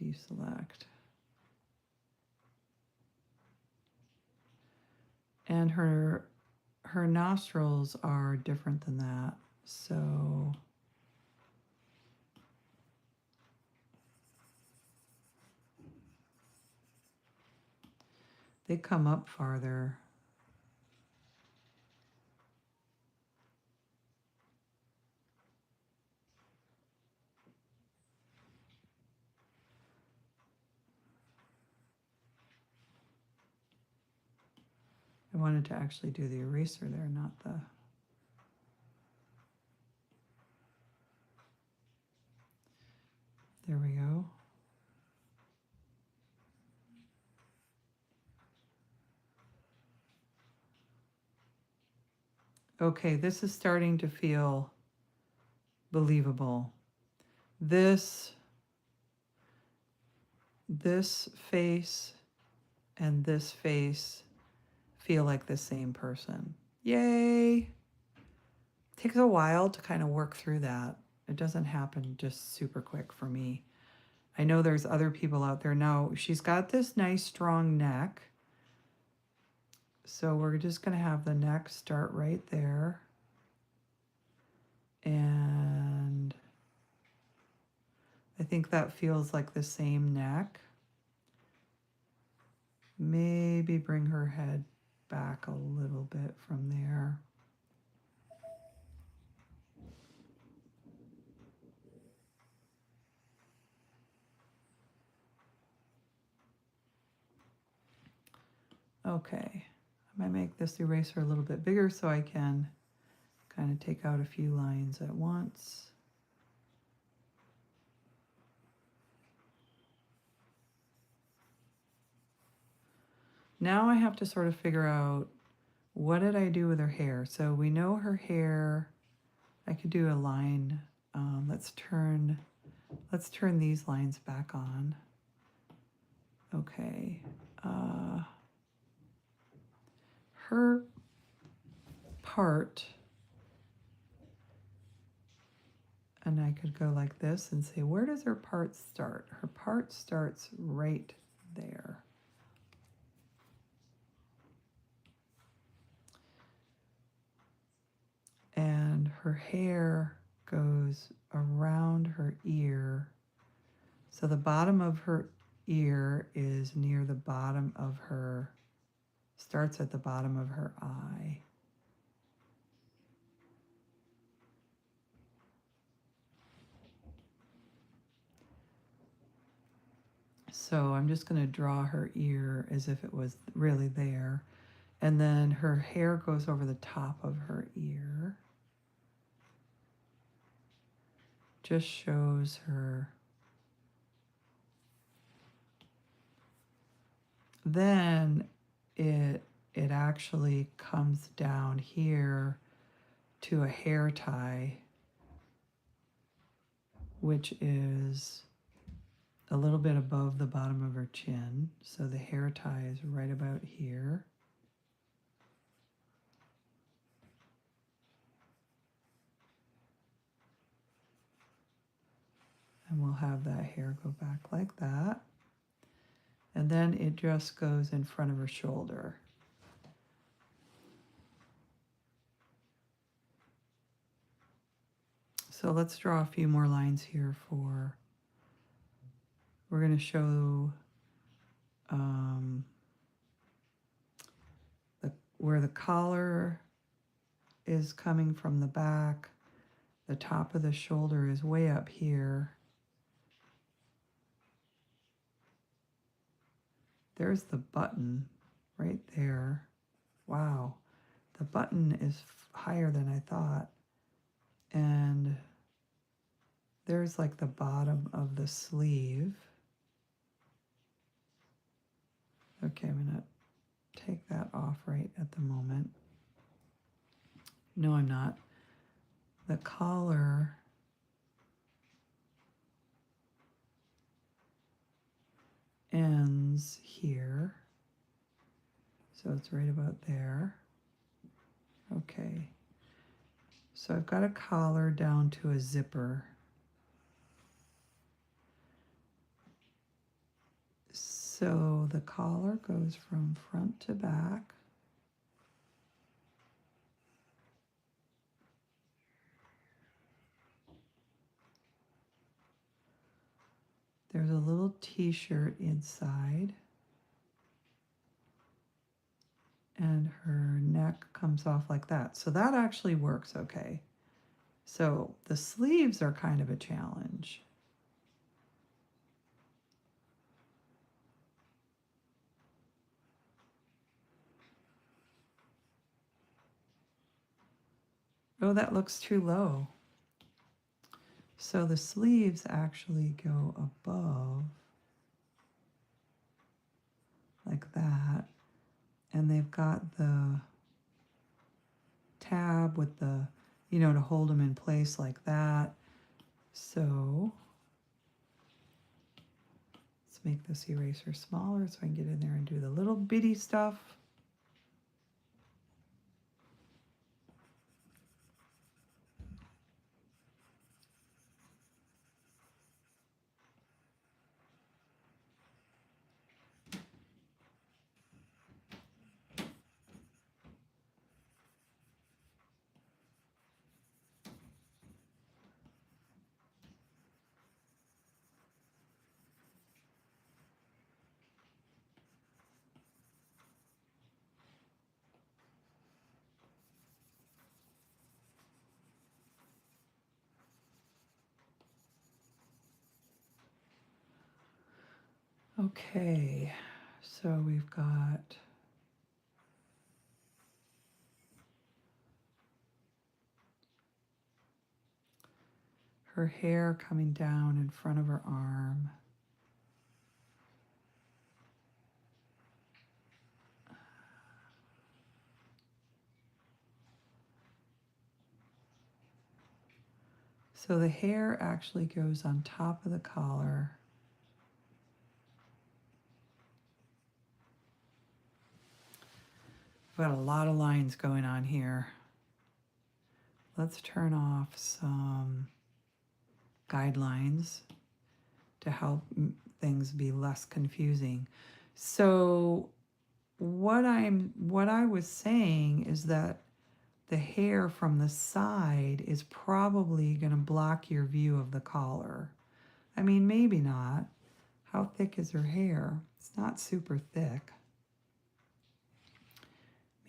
Deselect. And her nostrils are different than that. So they come up farther. I wanted to actually do the eraser there, not the... There we go. Okay, this is starting to feel believable. This face and this face feel like the same person. Yay! Takes a while to kind of work through that. It doesn't happen just super quick for me. I know there's other people out there. Now, she's got this nice strong neck. So we're just going to have the neck start right there. And I think that feels like the same neck. Maybe bring her head back a little bit from there. Okay, I might make this eraser a little bit bigger so I can kind of take out a few lines at once. Now I have to sort of figure out, what did I do with her hair? So we know her hair, I could do a line. Let's turn these lines back on. Okay. Her part, and I could go like this and say, where does her part start? Her part starts right there. And her hair goes around her ear. So the bottom of her ear is near the bottom of her, starts at the bottom of her eye. So I'm just going to draw her ear as if it was really there. And then her hair goes over the top of her ear. Just shows her. Then it actually comes down here to a hair tie, which is a little bit above the bottom of her chin. So the hair tie is right about here. And we'll have that hair go back like that. And then it just goes in front of her shoulder. So let's draw a few more lines here for, we're going to show where the collar is coming from the back. The top of the shoulder is way up here. There's the button right there. Wow, the button is higher than I thought. And there's like the bottom of the sleeve. Okay, I'm gonna take that off right at the moment. No, I'm not. The collar ends here. So it's right about there. Okay. So I've got a collar down to a zipper. So the collar goes from front to back. There's a little t-shirt inside. And her neck comes off like that. So that actually works okay. So the sleeves are kind of a challenge. Oh, that looks too low. So the sleeves actually go above like that. And they've got the tab with the, you know, to hold them in place like that. So let's make this eraser smaller so I can get in there and do the little bitty stuff. Okay, so we've got her hair coming down in front of her arm. So the hair actually goes on top of the collar. I've got a lot of lines going on here. Let's turn off some guidelines to help things be less confusing. So what I was saying is that the hair from the side is probably going to block your view of the collar. I mean, maybe not. How thick is her hair? It's not super thick.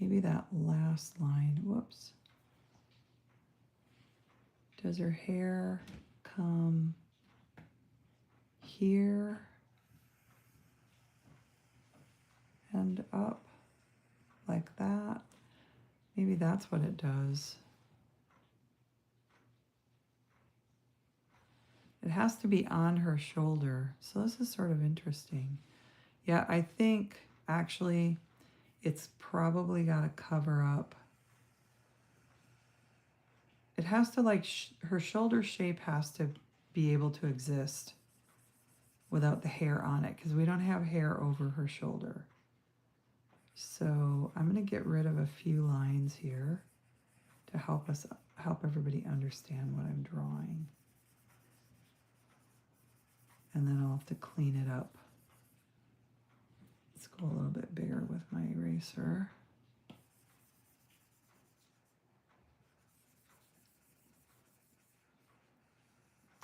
Maybe that last line, whoops. Does her hair come here? end up like that. Maybe that's what it does. It has to be on her shoulder. So this is sort of interesting. Yeah, I think actually it's probably got to cover up. It has to like, her shoulder shape has to be able to exist without the hair on it, because we don't have hair over her shoulder. So I'm going to get rid of a few lines here to help everybody understand what I'm drawing. And then I'll have to clean it up. Let's go a little bit bigger with my eraser.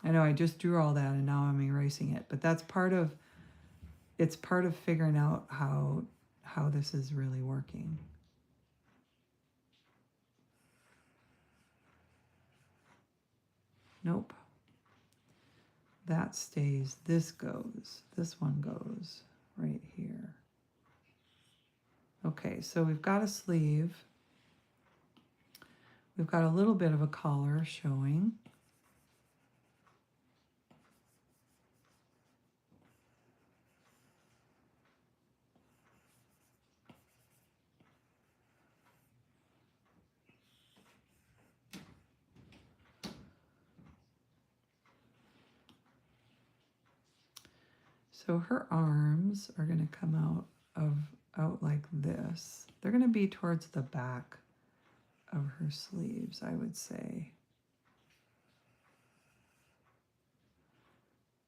I know I just drew all that and now I'm erasing it, but that's part of, it's part of figuring out how this is really working. Nope. That stays, this goes, this one goes right here. Okay, so we've got a sleeve. We've got a little bit of a collar showing. So her arms are going to come out like this. They're going to be towards the back of her sleeves, I would say.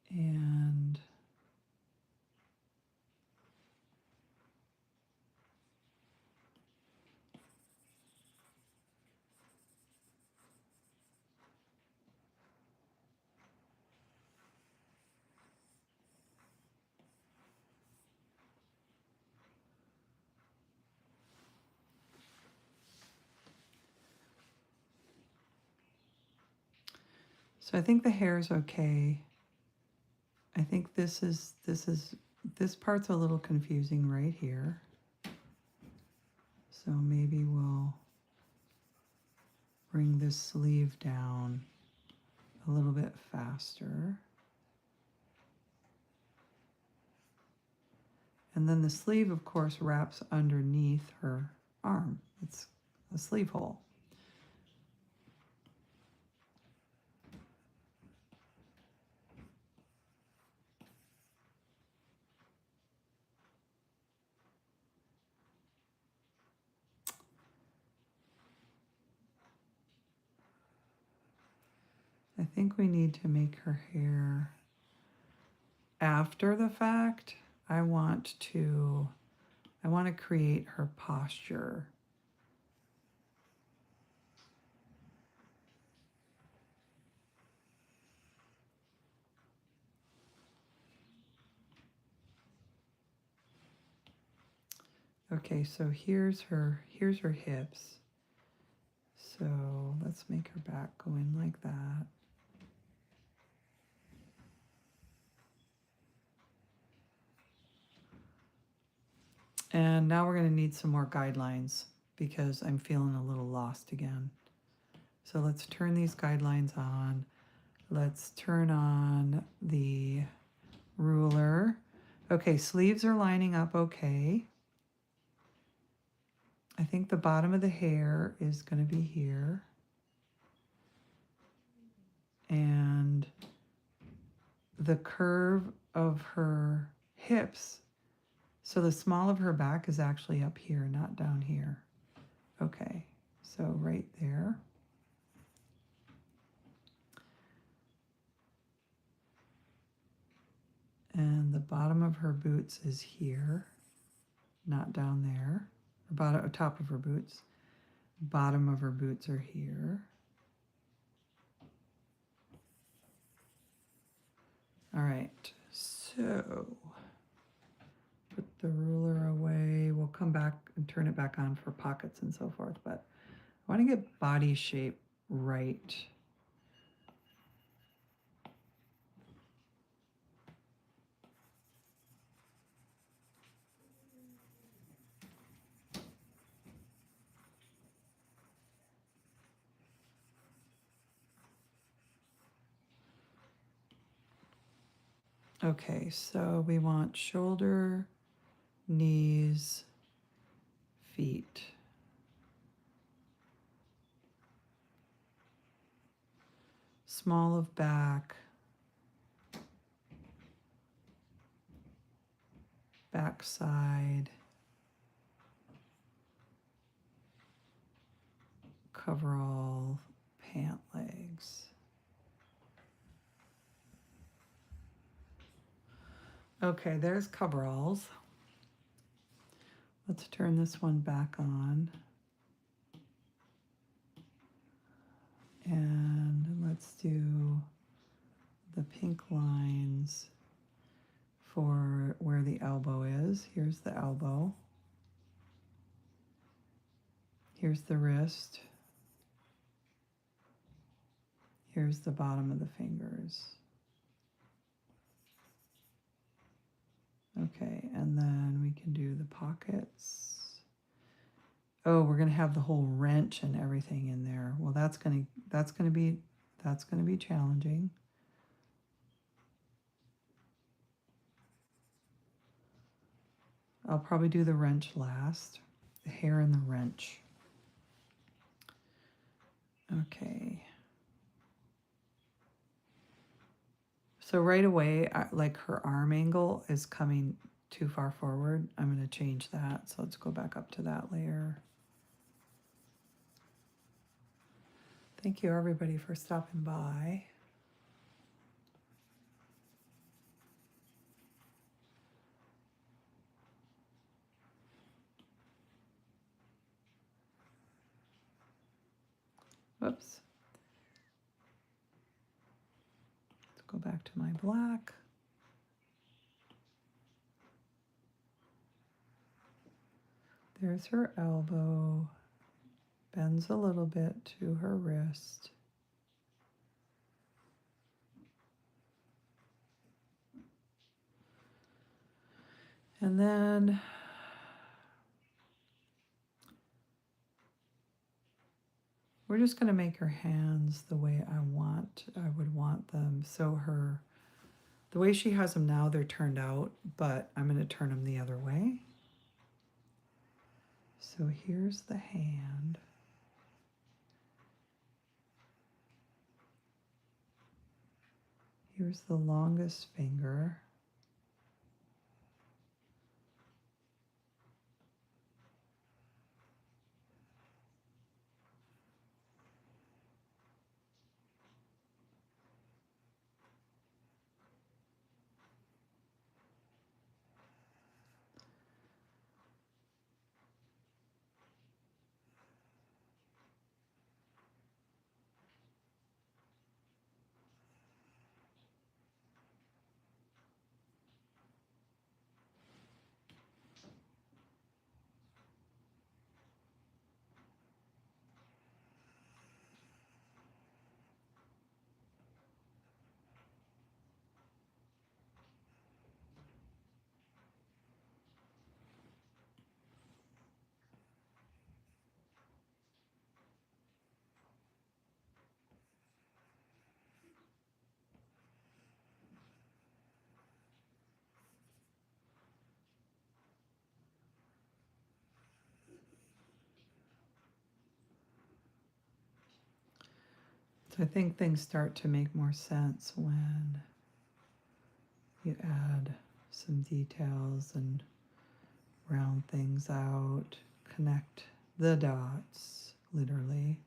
And so I think the hair is okay. I think this part's a little confusing right here. So maybe we'll bring this sleeve down a little bit faster. And then the sleeve, of course, wraps underneath her arm. It's a sleeve hole. I think we need to make her hair after the fact. I want to create her posture. Okay, so here's her hips. So let's make her back go in like that. And now we're going to need some more guidelines because I'm feeling a little lost again. So let's turn these guidelines on. Let's turn on the ruler. Okay, sleeves are lining up okay. I think the bottom of the hair is going to be here. And the curve of her hips, so the small of her back is actually up here, not down here. Okay, so right there. And the bottom of her boots is here, not down there. Bottom, top of her boots. Bottom of her boots are here. All right, so put the ruler away. We'll come back and turn it back on for pockets and so forth, but I want to get body shape right. Okay, so we want shoulder, knees, feet. Small of back, backside, coverall, pant legs. Okay, there's coveralls. Let's turn this one back on. And let's do the pink lines for where the elbow is. Here's the elbow. Here's the wrist. Here's the bottom of the fingers. Okay, and then we can do the pockets. Oh, we're gonna have the whole wrench and everything in there. Well, that's gonna be challenging. I'll probably do the wrench last. The hair and the wrench. Okay. So right away, like her arm angle is coming too far forward. I'm going to change that. So let's go back up to that layer. Thank you everybody for stopping by. Whoops. Let's go back to my black. There's her elbow. Bends a little bit to her wrist. And then we're just going to make her hands the way I would want them. So the way she has them now, they're turned out, but I'm going to turn them the other way. So here's the hand. Here's the longest finger. So I think things start to make more sense when you add some details and round things out, connect the dots, literally.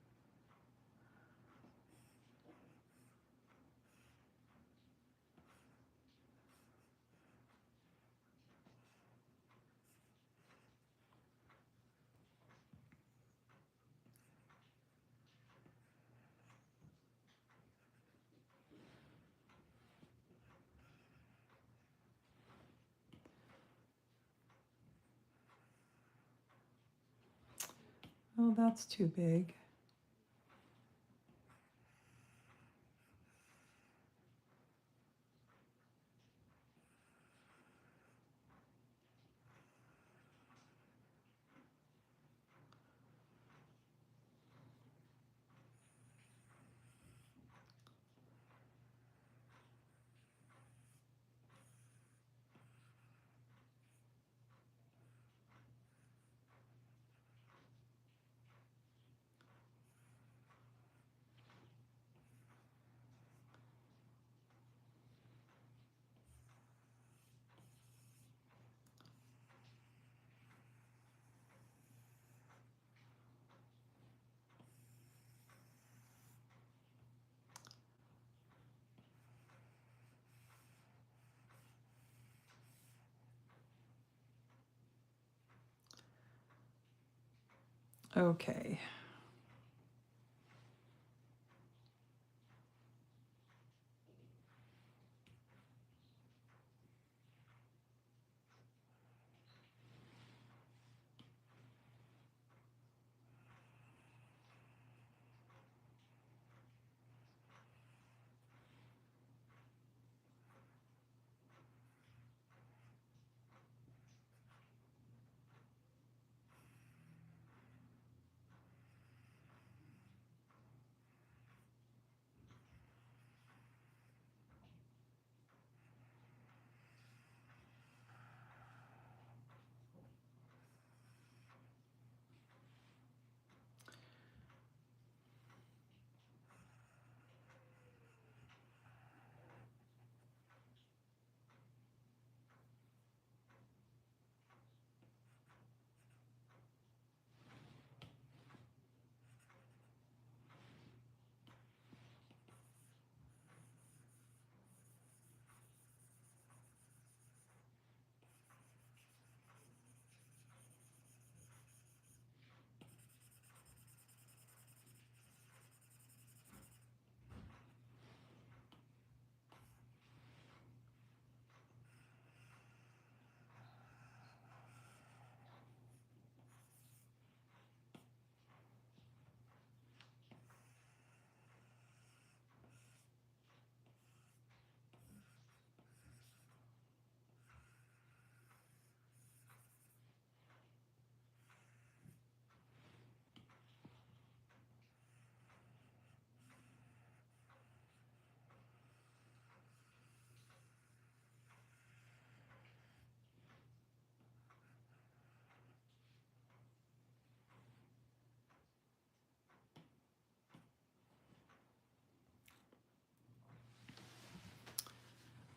Oh, that's too big. Okay.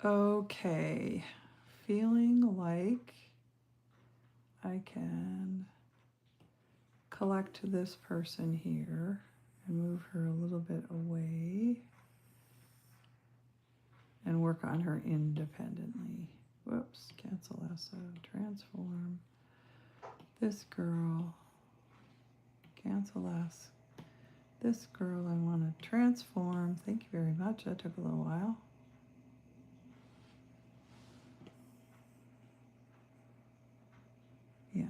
Okay, feeling like I can collect this person here and move her a little bit away and work on her independently. Whoops, cancel lasso, transform. This girl, cancel lasso. This girl I want to transform. Thank you very much, that took a little while. Yeah.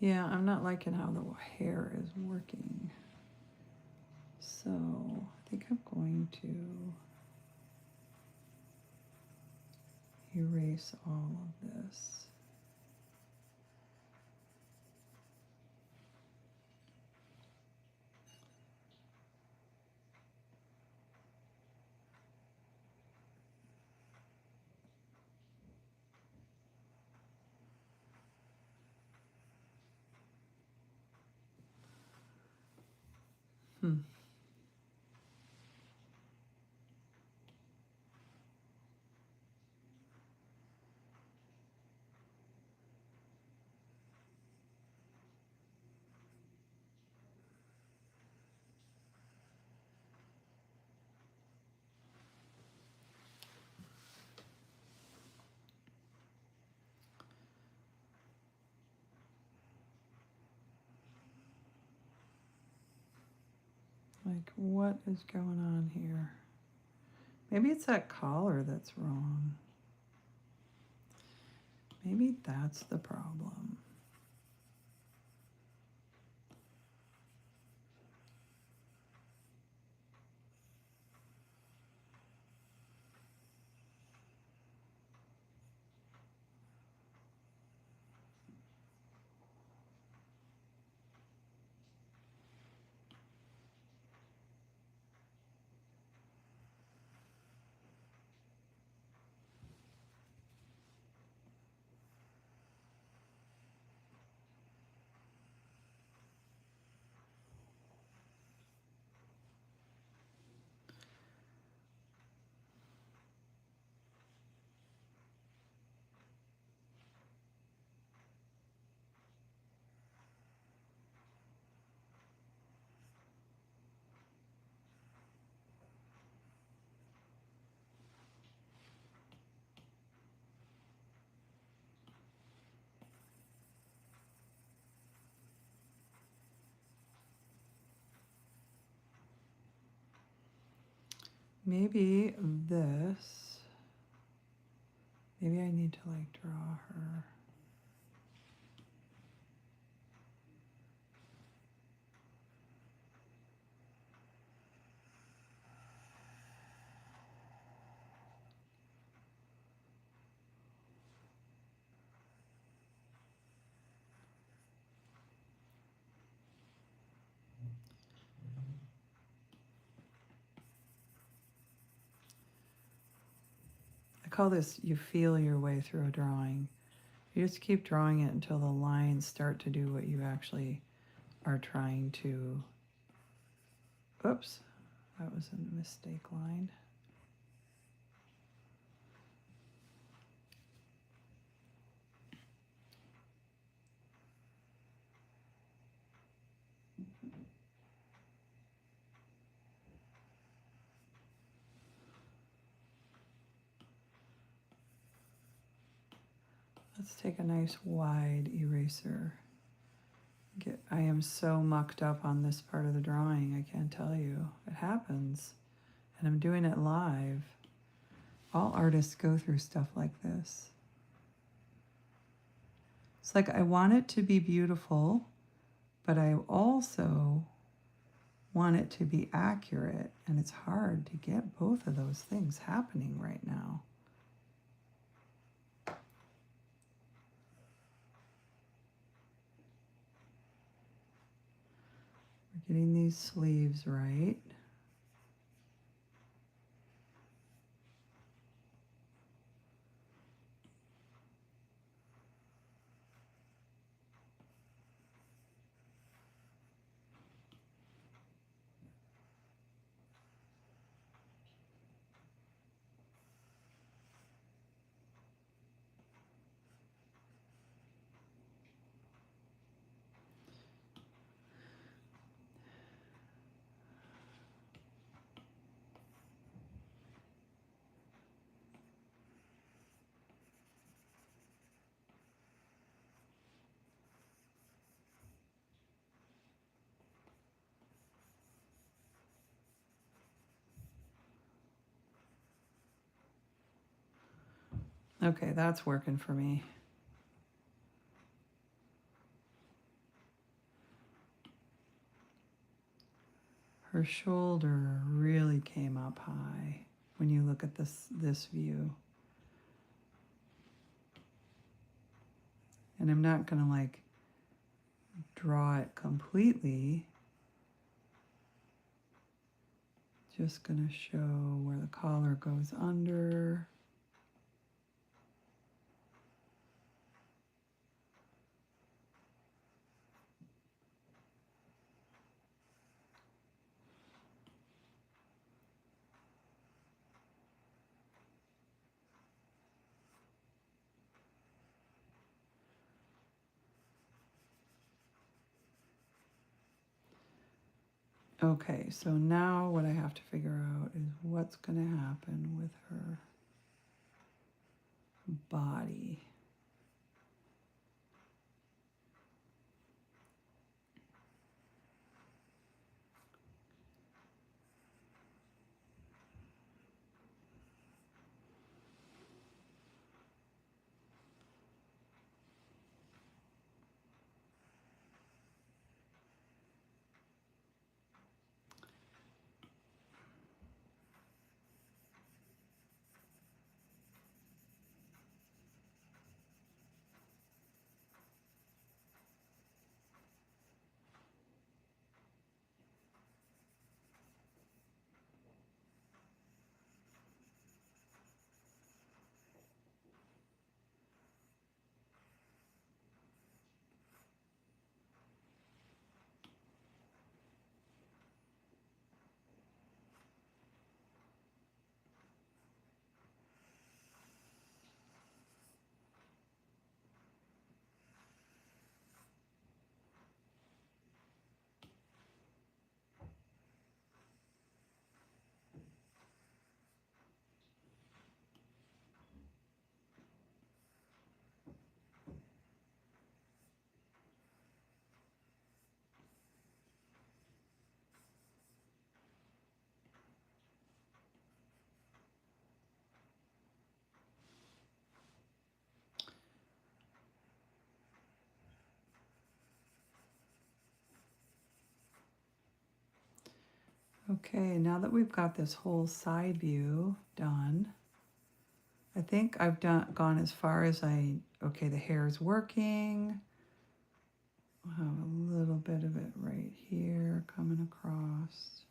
Yeah, I'm not liking how the hair is working. So I think I'm going to erase all of this. Like, what is going on here? Maybe it's that collar that's wrong. Maybe that's the problem. maybe this, maybe I need to like draw her. I call this you feel your way through a drawing. You just keep drawing it until the lines start to do what you actually are trying to. Oops, that was a mistake line. Let's take a nice wide eraser. I am so mucked up on this part of the drawing, I can't tell you. It happens. And I'm doing it live. All artists go through stuff like this. It's like I want it to be beautiful, but I also want it to be accurate. And it's hard to get both of those things happening right now. We're getting these sleeves right. Okay, that's working for me. Her shoulder really came up high when you look at this view. And I'm not gonna like draw it completely. Just gonna show where the collar goes under. Okay, so now what I have to figure out is what's gonna happen with her body. Okay, now that we've got this whole side view done, I think I've gone as far as okay, the hair is working. I'll have a little bit of it right here coming across.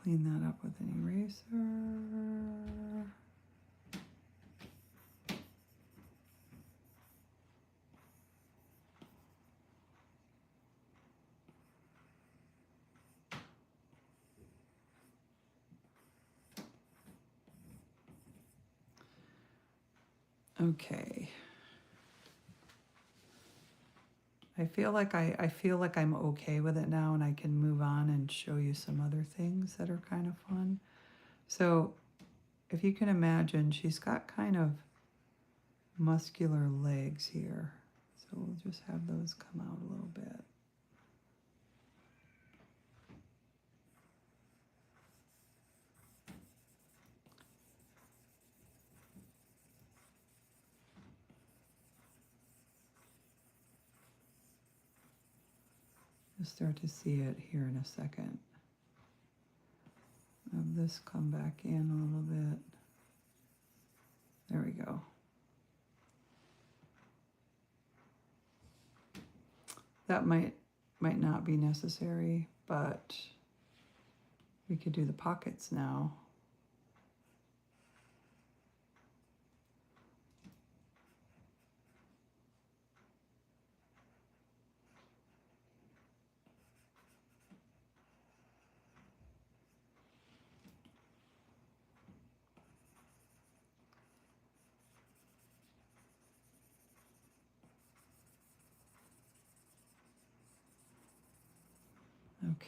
Clean that up with an eraser. Okay. I feel like I'm okay with it now, and I can move on and show you some other things that are kind of fun. So if you can imagine, she's got kind of muscular legs here. So we'll just have those come out a little bit. You'll start to see it here in a second. Have this come back in a little bit. There we go. That might not be necessary, but we could do the pockets now.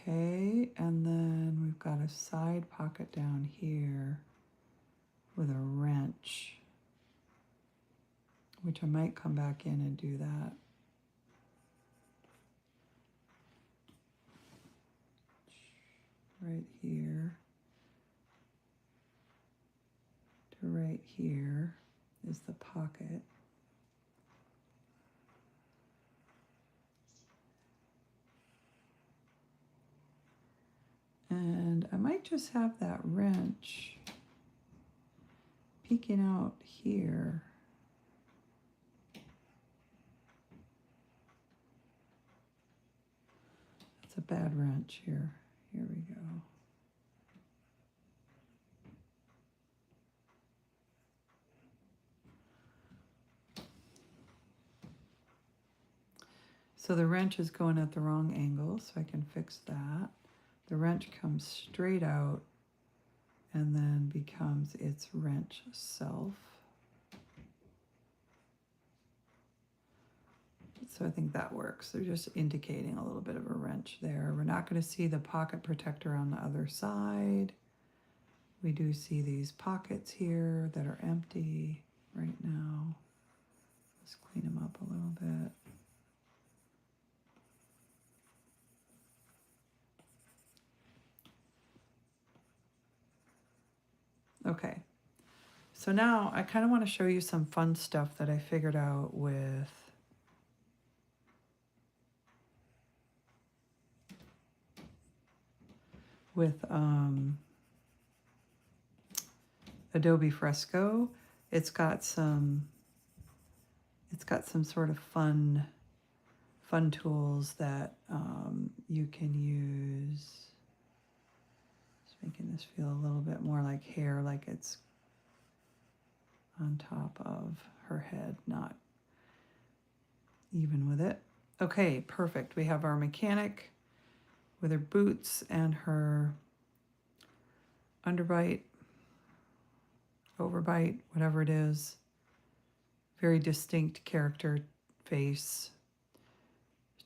Okay, and then we've got a side pocket down here with a wrench, which I might come back in and do that. Right here to right here is the pocket. And I might just have that wrench peeking out here. That's a bad wrench here. Here we go. So the wrench is going at the wrong angle, so I can fix that. The wrench comes straight out and then becomes its wrench self. So I think that works. They're just indicating a little bit of a wrench there. We're not going to see the pocket protector on the other side. We do see these pockets here that are empty right now. Let's clean them up a little bit. Okay, so now I kind of want to show you some fun stuff that I figured out with Adobe Fresco. It's got some sort of fun tools that you can use. Just making this feel a little bit more like hair, like it's on top of her head, not even with it. Okay, perfect. We have our mechanic with her boots and her underbite, overbite, whatever it is. Very distinct character face.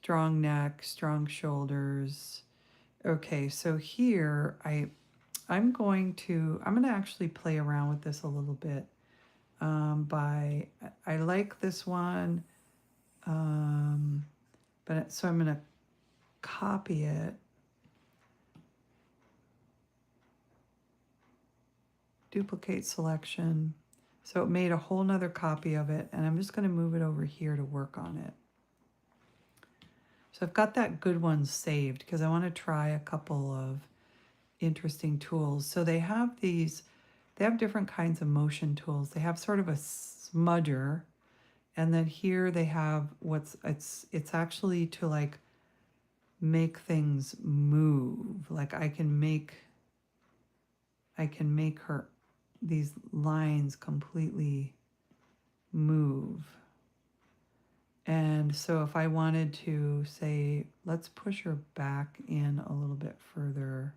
Strong neck, strong shoulders. Okay, so here I'm going to actually play around with this a little bit. I like this one, so I'm going to copy it. duplicate selection. So it made a whole nother copy of it, and I'm just going to move it over here to work on it. So I've got that good one saved because I want to try a couple of interesting tools. So they have these, they have different kinds of motion tools. They have sort of a smudger, and then here they have it's actually to like make things move. Like I can make her, these lines completely move. And so if I wanted to say, let's push her back in a little bit further,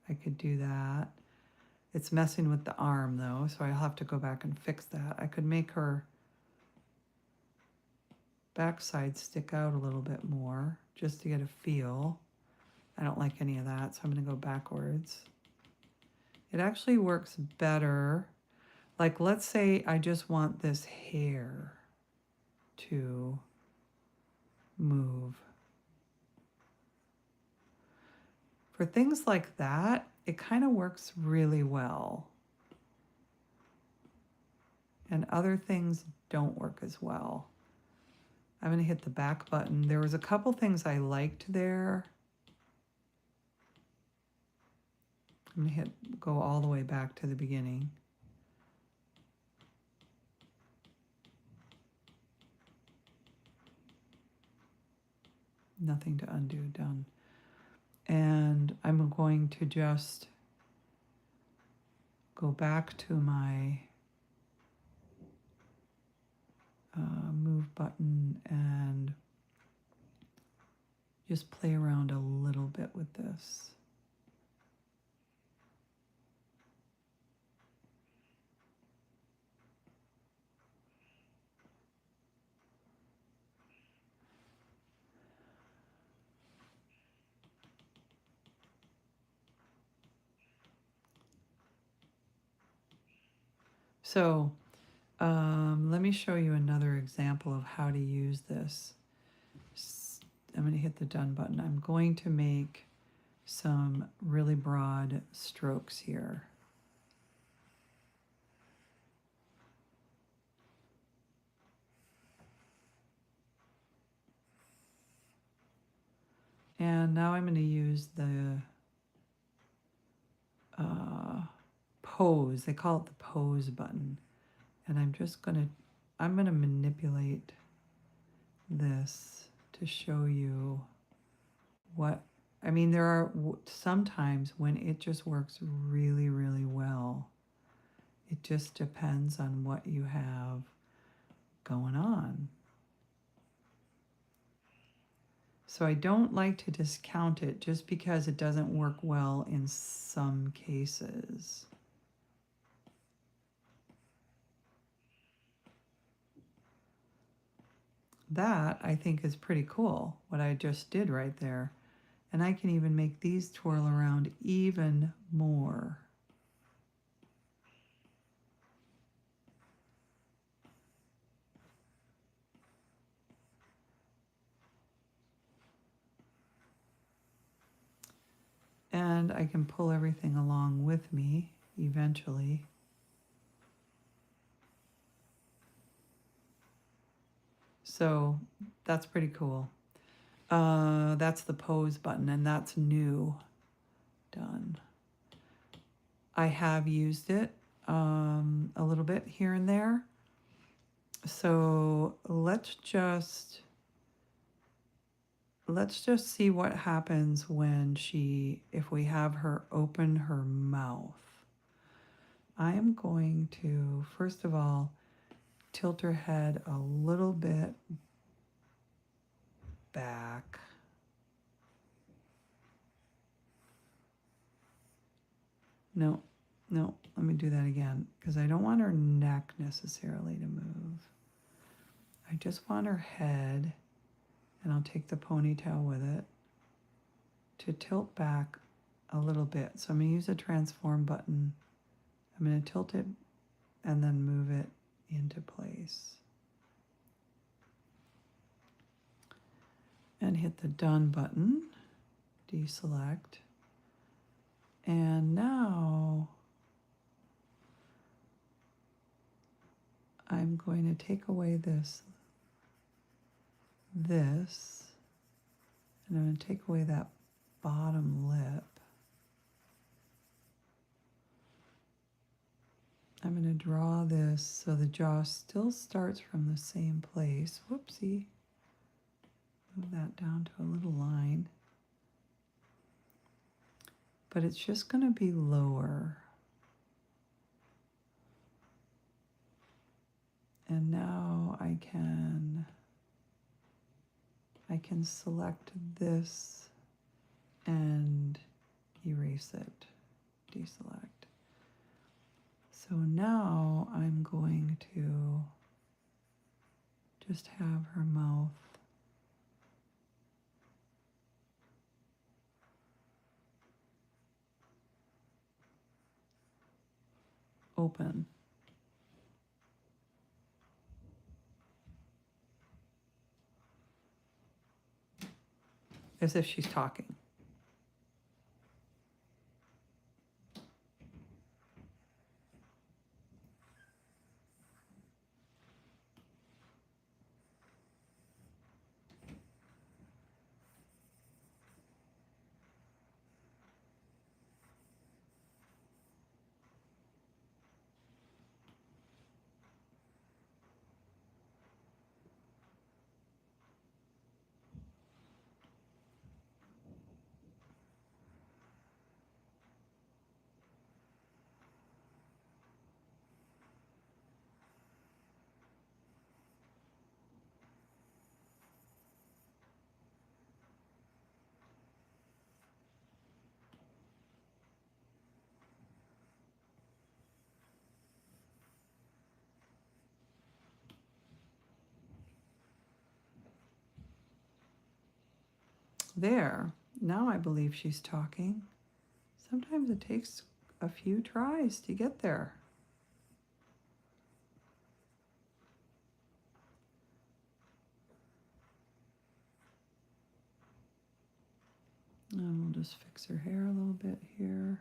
I could do that. It's messing with the arm though, so I'll have to go back and fix that. I could make her backside stick out a little bit more just to get a feel. I don't like any of that, so I'm going to go backwards. It actually works better. Like let's say I just want this hair to move. For things like that, it kind of works really well. And other things don't work as well. I'm going to hit the back button. There was a couple things I liked there. I'm going to go all the way back to the beginning. Nothing to undo, done. And I'm going to just go back to my move button and just play around a little bit with this. So let me show you another example of how to use this. I'm going to hit the done button. I'm going to make some really broad strokes here. And now I'm going to use the pose. They call it the pose button. And I'm going to manipulate this to show you what, I mean, there are sometimes when it just works really, really well. It just depends on what you have going on. So I don't like to discount it just because it doesn't work well in some cases. That, I think, is pretty cool, what I just did right there. And I can even make these twirl around even more. And I can pull everything along with me eventually. So that's pretty cool. That's the pose button, and that's new. Done. I have used it a little bit here and there. So let's just see what happens when if we have her open her mouth. I am going to, first of all, tilt her head a little bit back. No, let me do that again, because I don't want her neck necessarily to move. I just want her head, and I'll take the ponytail with it, to tilt back a little bit. So I'm going to use the transform button. I'm going to tilt it and then move it into place. And hit the done button, deselect. And now I'm going to take away this, and I'm going to take away that bottom lip. I'm going to draw this so the jaw still starts from the same place. Whoopsie. Move that down to a little line. But it's just going to be lower. And now I can select this and erase it, deselect. So now I'm going to just have her mouth open. As if she's talking. There, now I believe she's talking. Sometimes it takes a few tries to get there. And we'll just fix her hair a little bit here.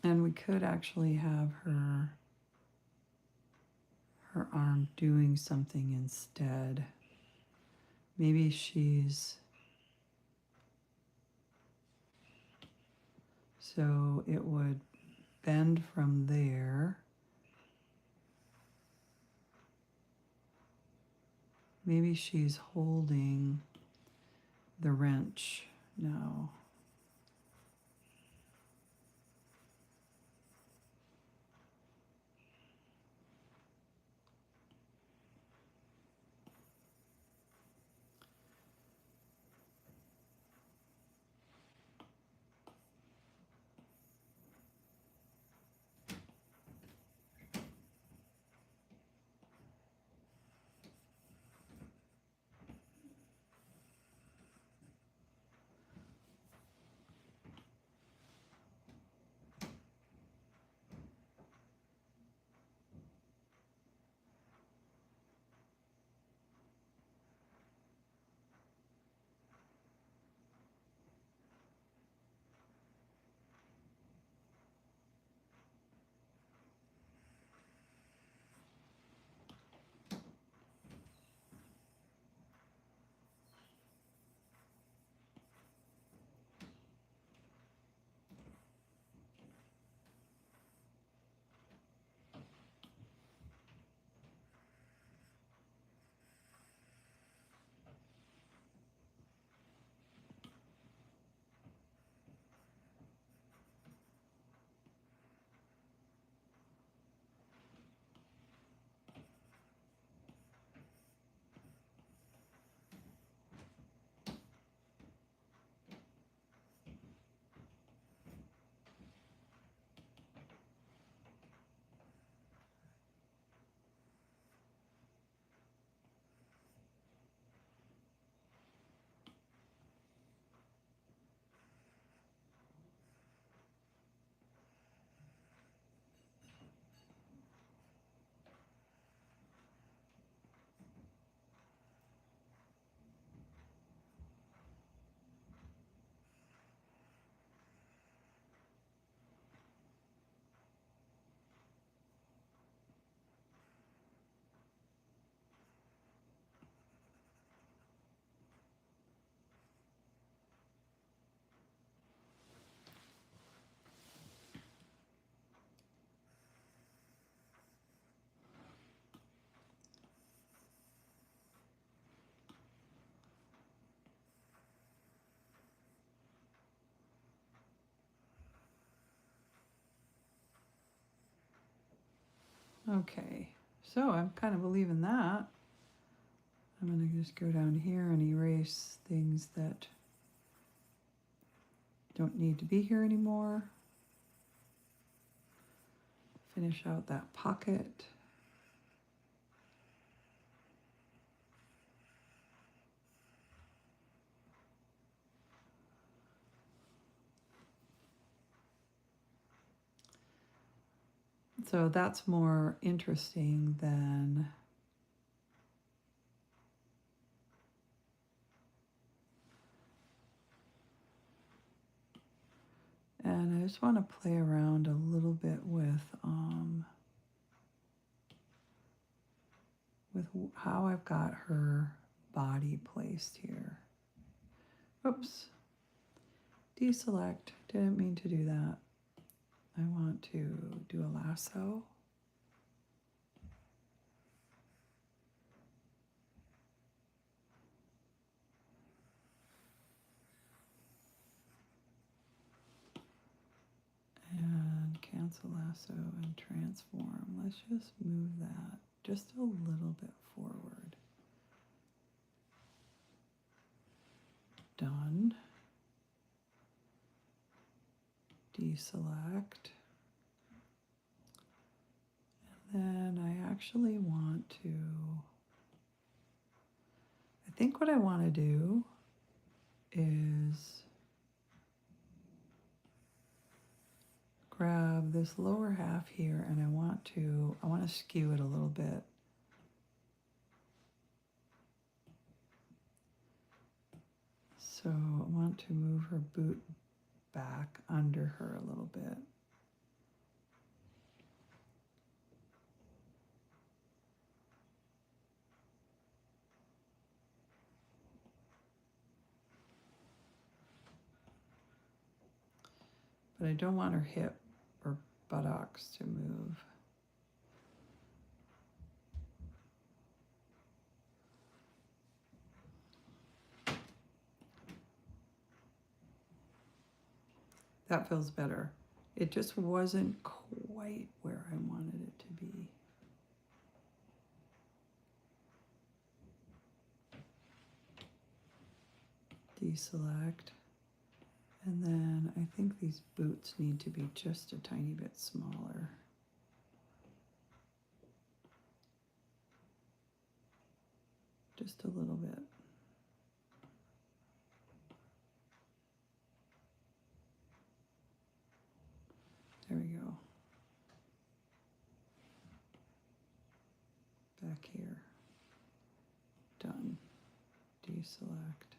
And we could actually have her arm doing something instead. Maybe so it would bend from there. Maybe she's holding the wrench now. Okay, so I'm kind of believing that. I'm going to just go down here and erase things that don't need to be here anymore. Finish out that pocket. So that's more interesting than and I just want to play around a little bit with how I've got her body placed here. Oops. Deselect. Didn't mean to do that. I want to do a lasso. And cancel lasso and transform. Let's just move that just a little bit forward. Done. Deselect. And then I actually want to, I think what I want to do is grab this lower half here and I want to skew it a little bit. So I want to move her boot back under her a little bit. But I don't want her hip or buttocks to move. That feels better. It just wasn't quite where I wanted it to be. Deselect. And then I think these boots need to be just a tiny bit smaller. Just a little bit. There we go. Back here. Done. Deselect.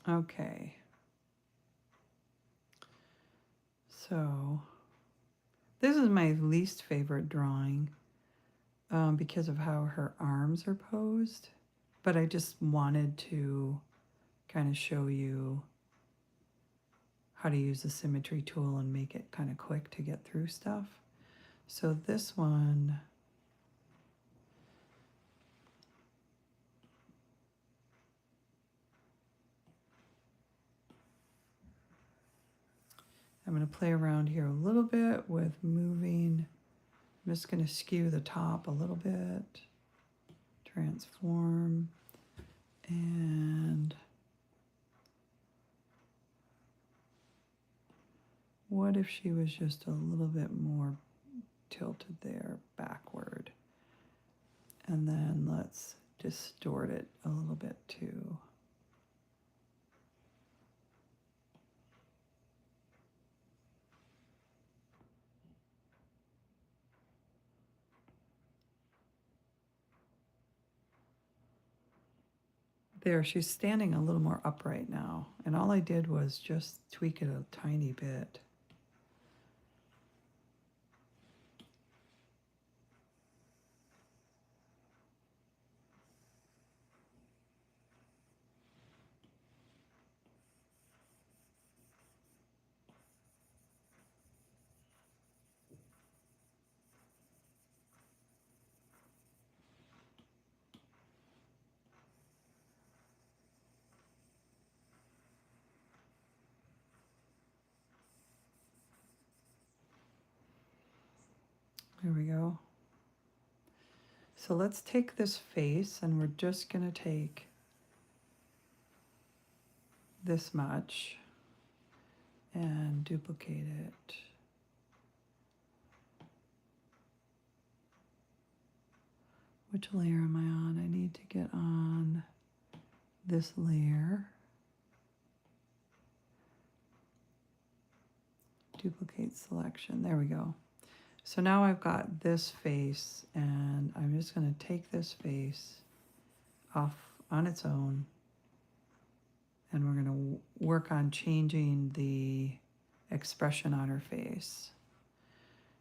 Okay. So this is my least favorite drawing because of how her arms are posed. But I just wanted to kind of show you how to use the symmetry tool and make it kind of quick to get through stuff. So this one, I'm going to play around here a little bit with moving. I'm just going to skew the top a little bit, transform, and what if she was just a little bit more tilted there, backward? And then let's distort it a little bit too. There, she's standing a little more upright now. And all I did was just tweak it a tiny bit. There we go. So let's take this face and we're just going to take this much and duplicate it. Which layer am I on? I need to get on this layer. Duplicate selection. There we go. So now I've got this face, and I'm just going to take this face off on its own, and we're going to work on changing the expression on her face.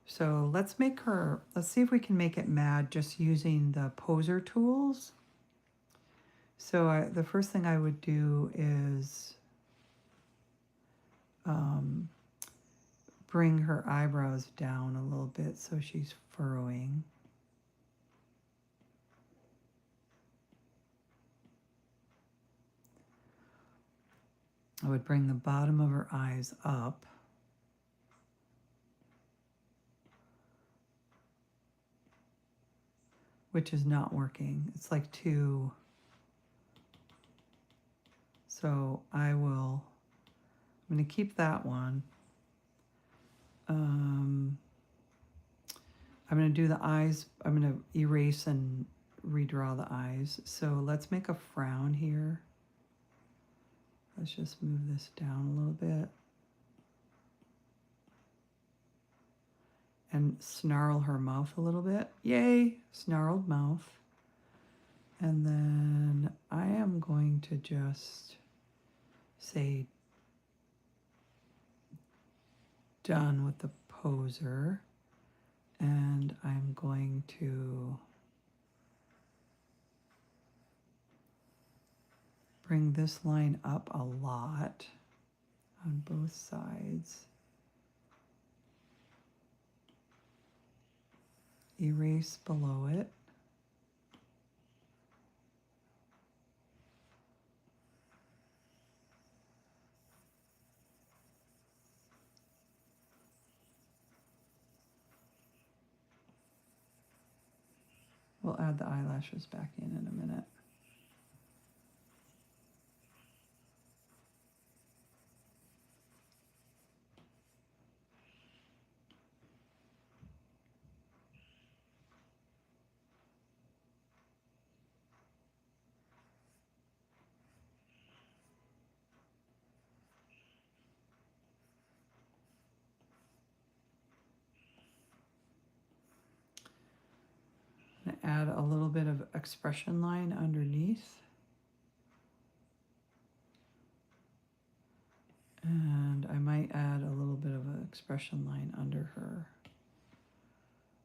So let's see if we can make it mad just using the poser tools. So the first thing I would do is bring her eyebrows down a little bit so she's furrowing. I would bring the bottom of her eyes up. Which is not working. It's like two. So I'm going to keep that one. I'm going to do the eyes. I'm going to erase and redraw the eyes. So let's make a frown here. Let's just move this down a little bit. And snarl her mouth a little bit. Yay, snarled mouth. And then I am going to just say done with the poser. And I'm going to bring this line up a lot on both sides. Erase below it. We'll add the eyelashes back in a minute. Add a little bit of expression line underneath. And I might add a little bit of an expression line under her.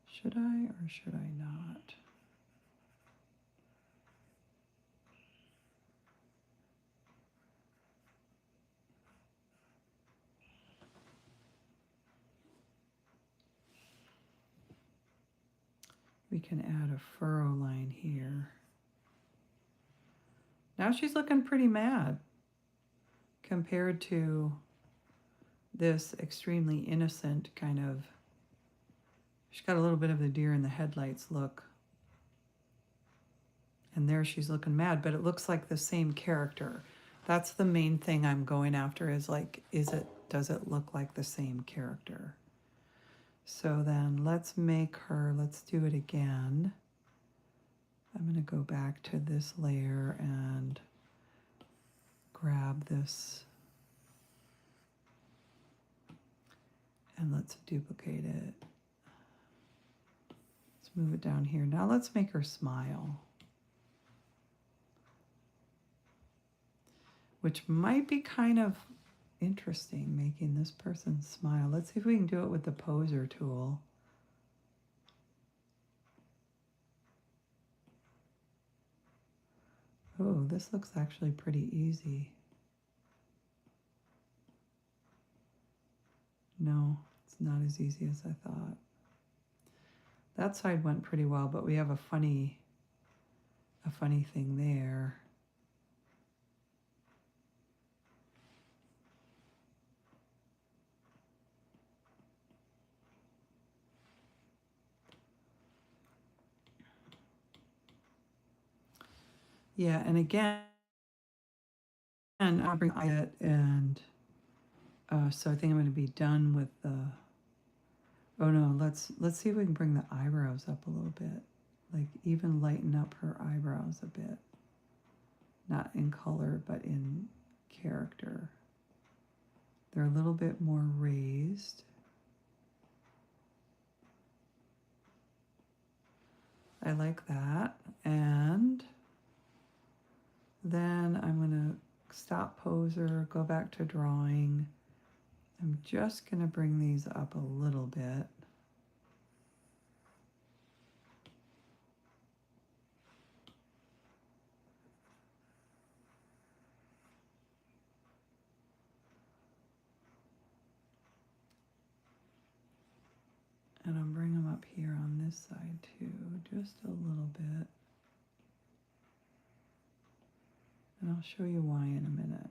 Should I or should I not? We can add a furrow line here. Now she's looking pretty mad compared to this extremely innocent kind of, she's got a little bit of the deer in the headlights look. And there she's looking mad, but it looks like the same character. That's the main thing I'm going after, is like, does it look like the same character? So then let's make her, let's do it again. I'm going to go back to this layer and grab this, and let's duplicate it. Let's move it down here. Now let's make her smile, which might be kind of interesting, making this person smile. Let's see if we can do it with the poser tool. Oh, this looks actually pretty easy. No, it's not as easy as I thought. That side went pretty well, but we have a funny thing there. Yeah, and again, I'll bring it, and so I think I'm going to be done with the. Oh no, let's see if we can bring the eyebrows up a little bit, like even lighten up her eyebrows a bit. Not in color, but in character. They're a little bit more raised. I like that, and then I'm going to stop poser, go back to drawing. I'm just going to bring these up a little bit. And I'll bring them up here on this side too, just a little bit. And I'll show you why in a minute.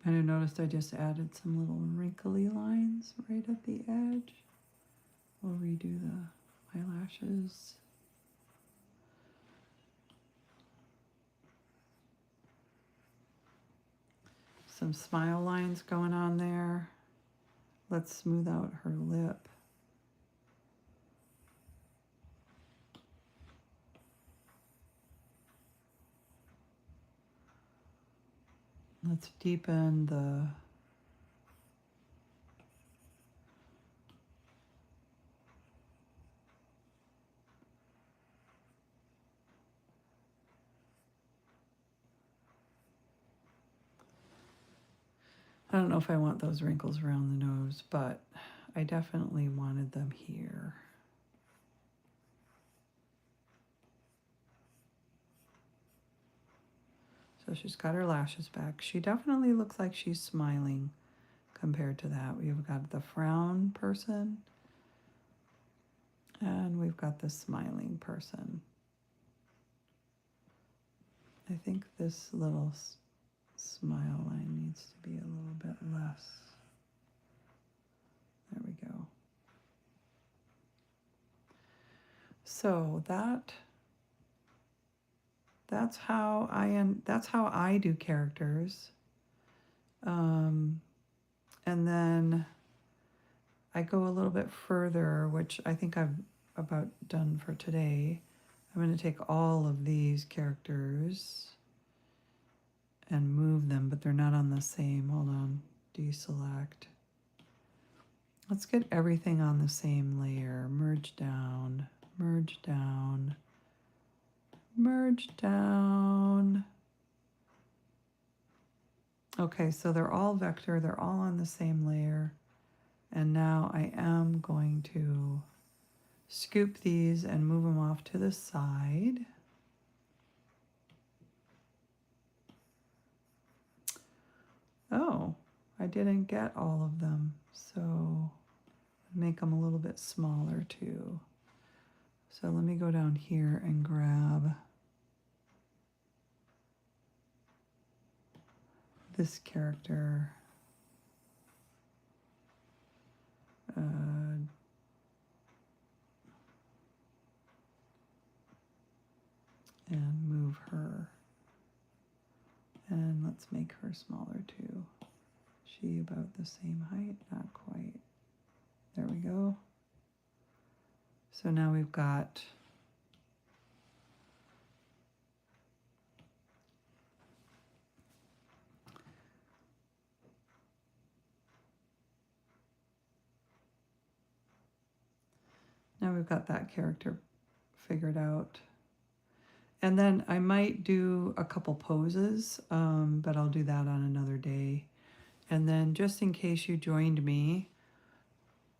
And I noticed I just added some little wrinkly lines right at the edge. We'll redo the eyelashes. Some smile lines going on there. Let's smooth out her lip. Let's deepen the I don't know if I want those wrinkles around the nose, but I definitely wanted them here. So she's got her lashes back. She definitely looks like she's smiling compared to that. We've got the frown person, and we've got the smiling person. I think this little smile line needs to be a little bit less. There we go. So that's how I do characters. And then I go a little bit further, which I think I'm about done for today. I'm going to take all of these characters and move them, but they're not on the same. Hold on, deselect. Let's get everything on the same layer. Merge down, merge down, merge down. Okay, so they're all vector, they're all on the same layer. And now I am going to scoop these and move them off to the side. Oh, I didn't get all of them, so make them a little bit smaller too. So let me go down here and grab this character. And move her. And let's make her smaller too. She about the same height? Not quite. There we go. So now we've got that character figured out. And then I might do a couple poses, but I'll do that on another day. And then just in case you joined me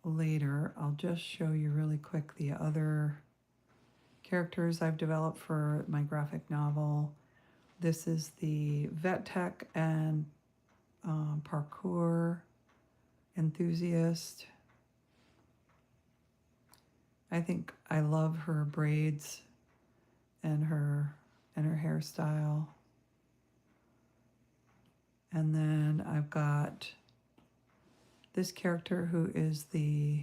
later, I'll just show you really quick the other characters I've developed for my graphic novel. This is the vet tech and parkour enthusiast. I think I love her braids and her hairstyle. And then I've got this character who is the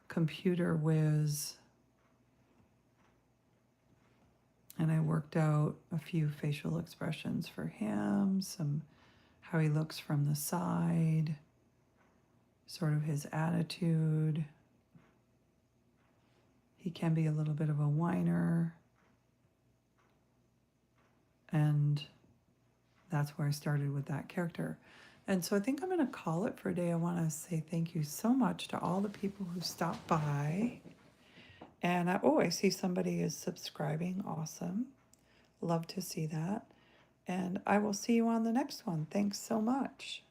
computer whiz. And I worked out a few facial expressions for him, some how he looks from the side, sort of his attitude. He can be a little bit of a whiner. And that's where I started with that character. And so I think I'm going to call it for a day. I want to say thank you so much to all the people who stopped by. And I see somebody is subscribing. Awesome. Love to see that. And I will see you on the next one. Thanks so much.